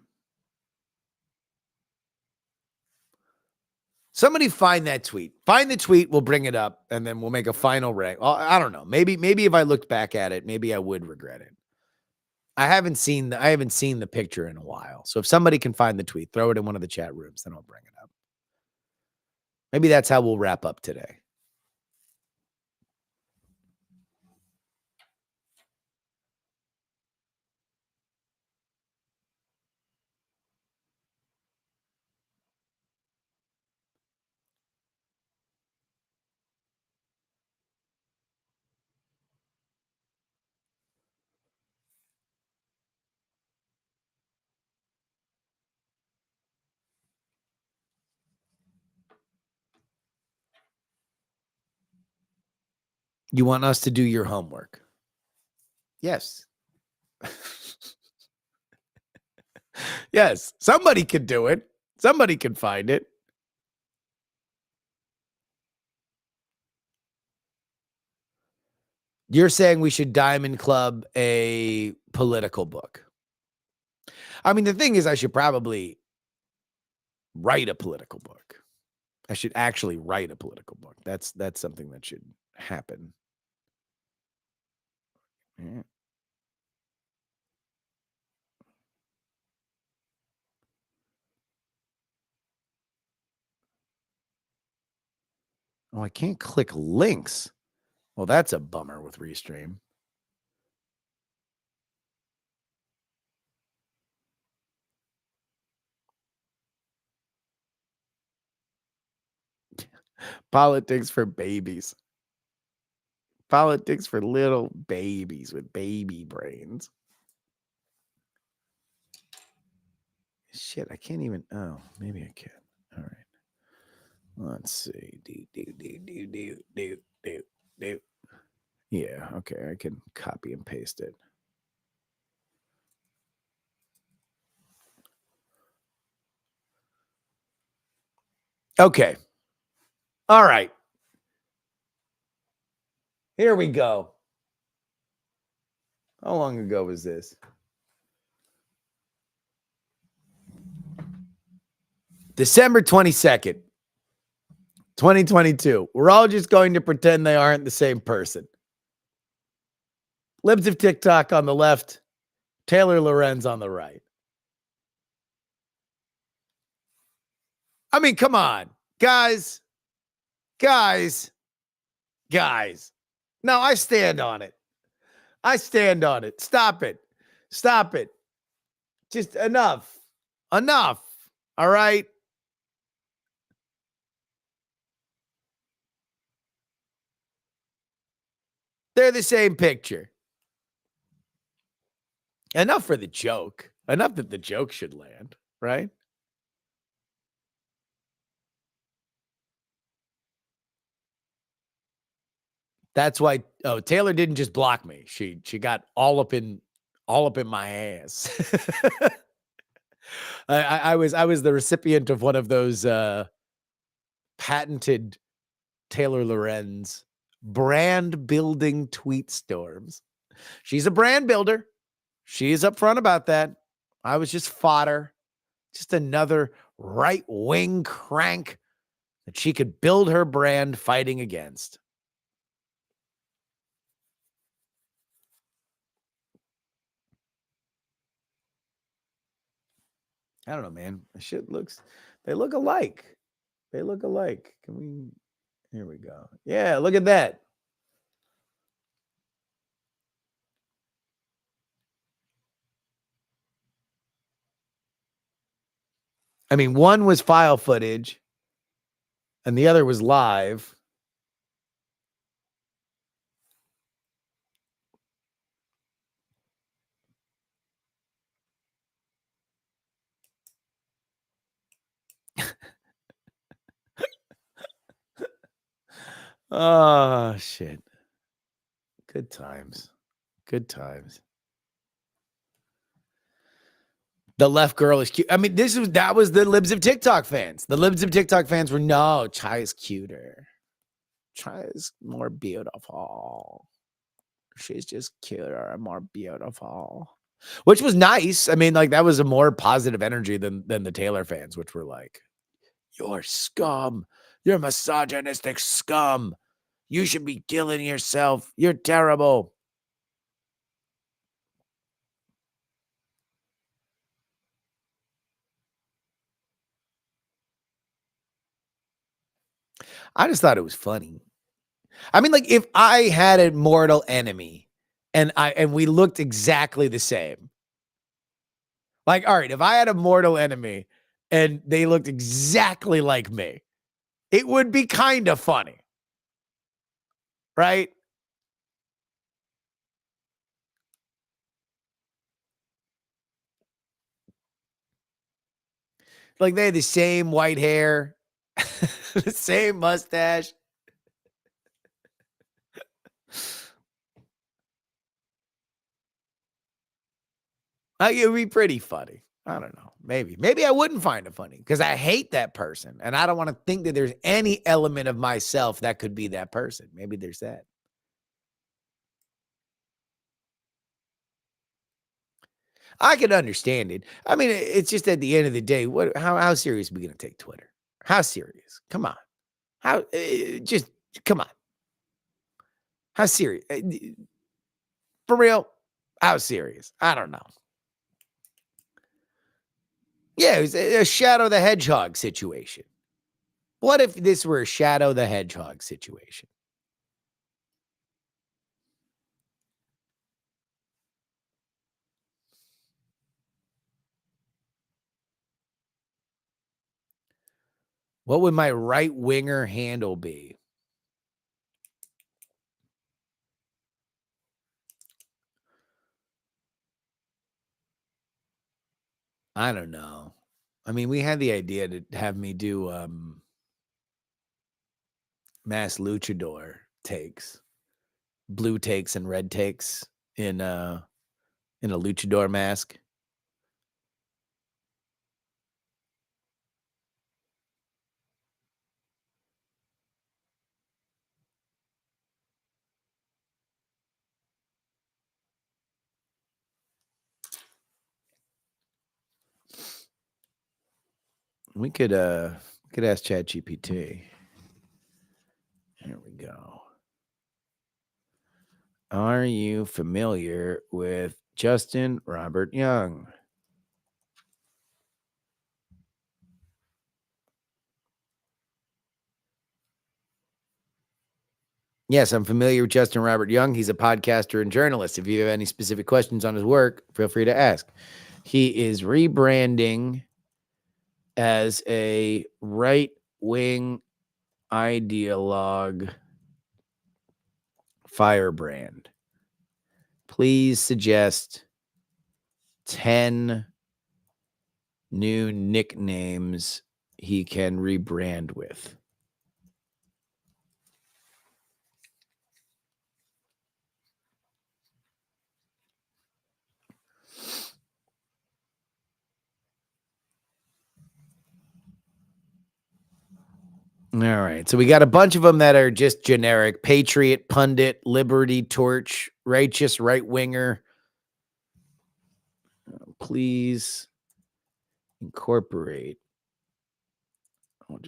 somebody find that tweet. Find the tweet. We'll bring it up, and then we'll make a final rank. Well, I don't know. Maybe if I looked back at it, maybe I would regret it. I haven't seen the picture in a while. So if somebody can find the tweet, throw it in one of the chat rooms, then I'll bring it up. Maybe that's how we'll wrap up today. You want us to do your homework? Yes. Yes. Somebody could do it. Somebody can find it. You're saying we should Diamond Club a political book. I mean, the thing is, I should probably write a political book. I should actually write a political book. That's something that should happen. Yeah. Oh, I can't click links. Well, that's a bummer with Restream. Politics for babies. Politics for little babies with baby brains. Shit, I can't even. Oh, maybe I can. All right. Let's see. Do. Yeah, okay. I can copy and paste it. Okay. All right. Here we go. How long ago was this? December 22nd, 2022. We're all just going to pretend they aren't the same person. Libs of TikTok on the left, Taylor Lorenz on the right. I mean, come on, guys. No, I stand on it. Stop it. Just enough. All right. They're the same picture. Enough for the joke. Enough that the joke should land, right? That's why Taylor didn't just block me. She got all up in my ass. I was the recipient of one of those patented Taylor Lorenz brand building tweet storms. She's a brand builder. She's upfront about that. I was just fodder, just another right-wing crank that she could build her brand fighting against. I don't know, man. They look alike. Can we, here we go. Yeah, look at that. I mean, one was file footage and the other was live. Oh, shit. Good times. The left girl is cute. I mean, that was the Libs of TikTok fans. The Libs of TikTok fans were, no, Chai is cuter. Chai is more beautiful. She's just cuter and more beautiful. Which was nice. I mean, like, that was a more positive energy than the Taylor fans, which were like, you're scum. You're misogynistic scum. You should be killing yourself. You're terrible. I just thought it was funny. I mean, like, if I had a mortal enemy and we looked exactly the same. Like, all right, if I had a mortal enemy and they looked exactly like me, it would be kind of funny. Right? Like, they had the same white hair, the same mustache. It would be pretty funny. I don't know. Maybe I wouldn't find it funny because I hate that person. And I don't want to think that there's any element of myself that could be that person. Maybe there's that. I can understand it. I mean, it's just at the end of the day, how serious are we going to take Twitter? How serious? Come on. Come on. How serious? For real? How serious? I don't know. Yeah, it was a Shadow the Hedgehog situation. What if this were a Shadow the Hedgehog situation? What would my right winger handle be? I don't know. I mean, we had the idea to have me do mass luchador takes, blue takes and red takes in a luchador mask. We could ask ChatGPT. Here we go. Are you familiar with Justin Robert Young? Yes, I'm familiar with Justin Robert Young. He's a podcaster and journalist. If you have any specific questions on his work, feel free to ask. He is rebranding as a right-wing ideologue firebrand. Please suggest 10 new nicknames he can rebrand with. All right. So we got a bunch of them that are just generic: patriot, pundit, liberty torch, righteous right winger. Please incorporate. We're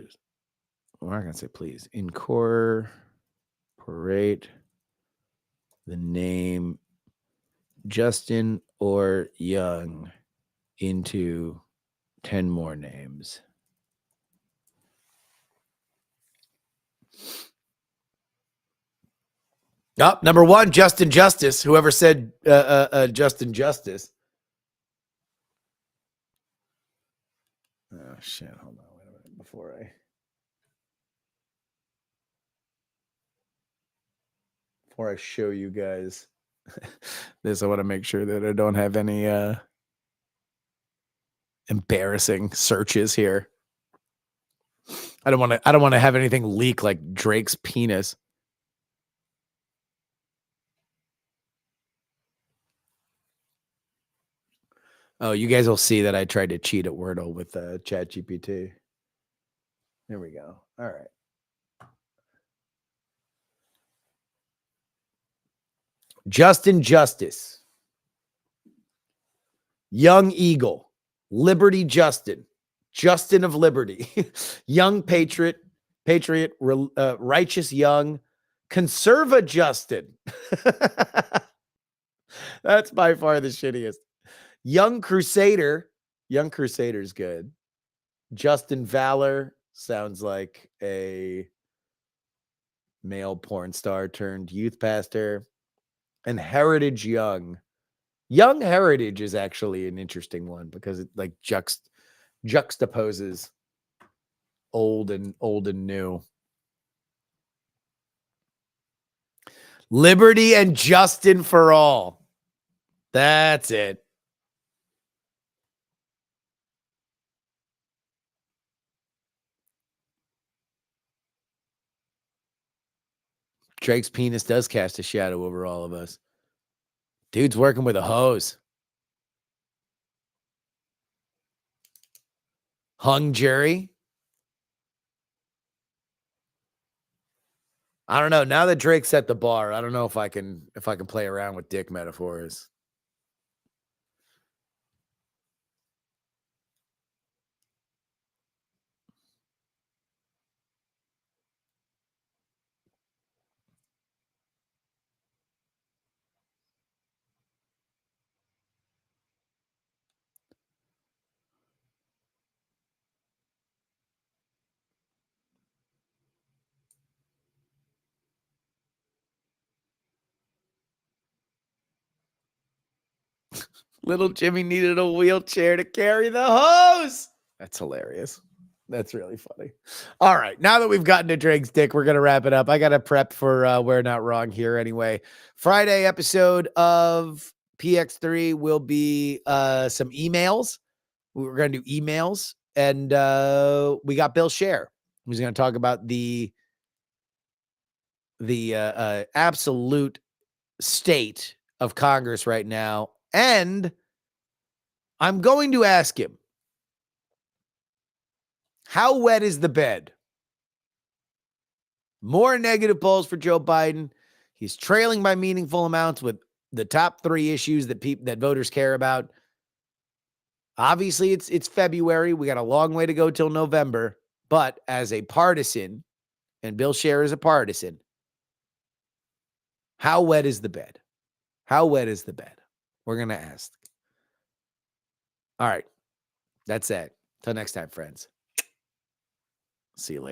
not going to say please. Incorporate the name Justin or Young into 10 more names. Oh, number one, Justin Justice. Whoever said Justin Justice. Oh, shit. Hold on. Wait a minute. Before I show you guys this, I want to make sure that I don't have any embarrassing searches here. I don't want to have anything leak like Drake's penis. Oh, you guys will see that I tried to cheat at Wordle with ChatGPT. Here we go. All right. Justin Justice. Young Eagle. Liberty Justin. Justin of Liberty. Young Patriot. Righteous Young. Conserva Justin. That's by far the shittiest. Young Crusader. Young Crusader's good. Justin Valor sounds like a male porn star turned youth pastor. And Heritage Young. Young Heritage is actually an interesting one because it like juxtaposes old and new. Liberty and Justin for all. That's it. Drake's penis does cast a shadow over all of us. Dude's working with a hose. Hung jury. I don't know. Now that Drake set the bar, I don't know if I can play around with dick metaphors. Little Jimmy needed a wheelchair to carry the hose. That's hilarious. That's really funny. All right. Now that we've gotten to Drake's dick, we're going to wrap it up. I got to prep for We're Not Wrong here anyway. Friday episode of PX3 will be some emails. We're going to do emails. And we got Bill Scher, who's going to talk about the absolute state of Congress right now. And I'm going to ask him, how wet is the bed? More negative polls for Joe Biden. He's trailing by meaningful amounts with the top 3 issues that voters care about. Obviously, it's February. We got a long way to go till November. But as a partisan, and Bill Scher is a partisan, how wet is the bed? How wet is the bed? We're going to ask. All right. That's it. Till next time, friends. See you later.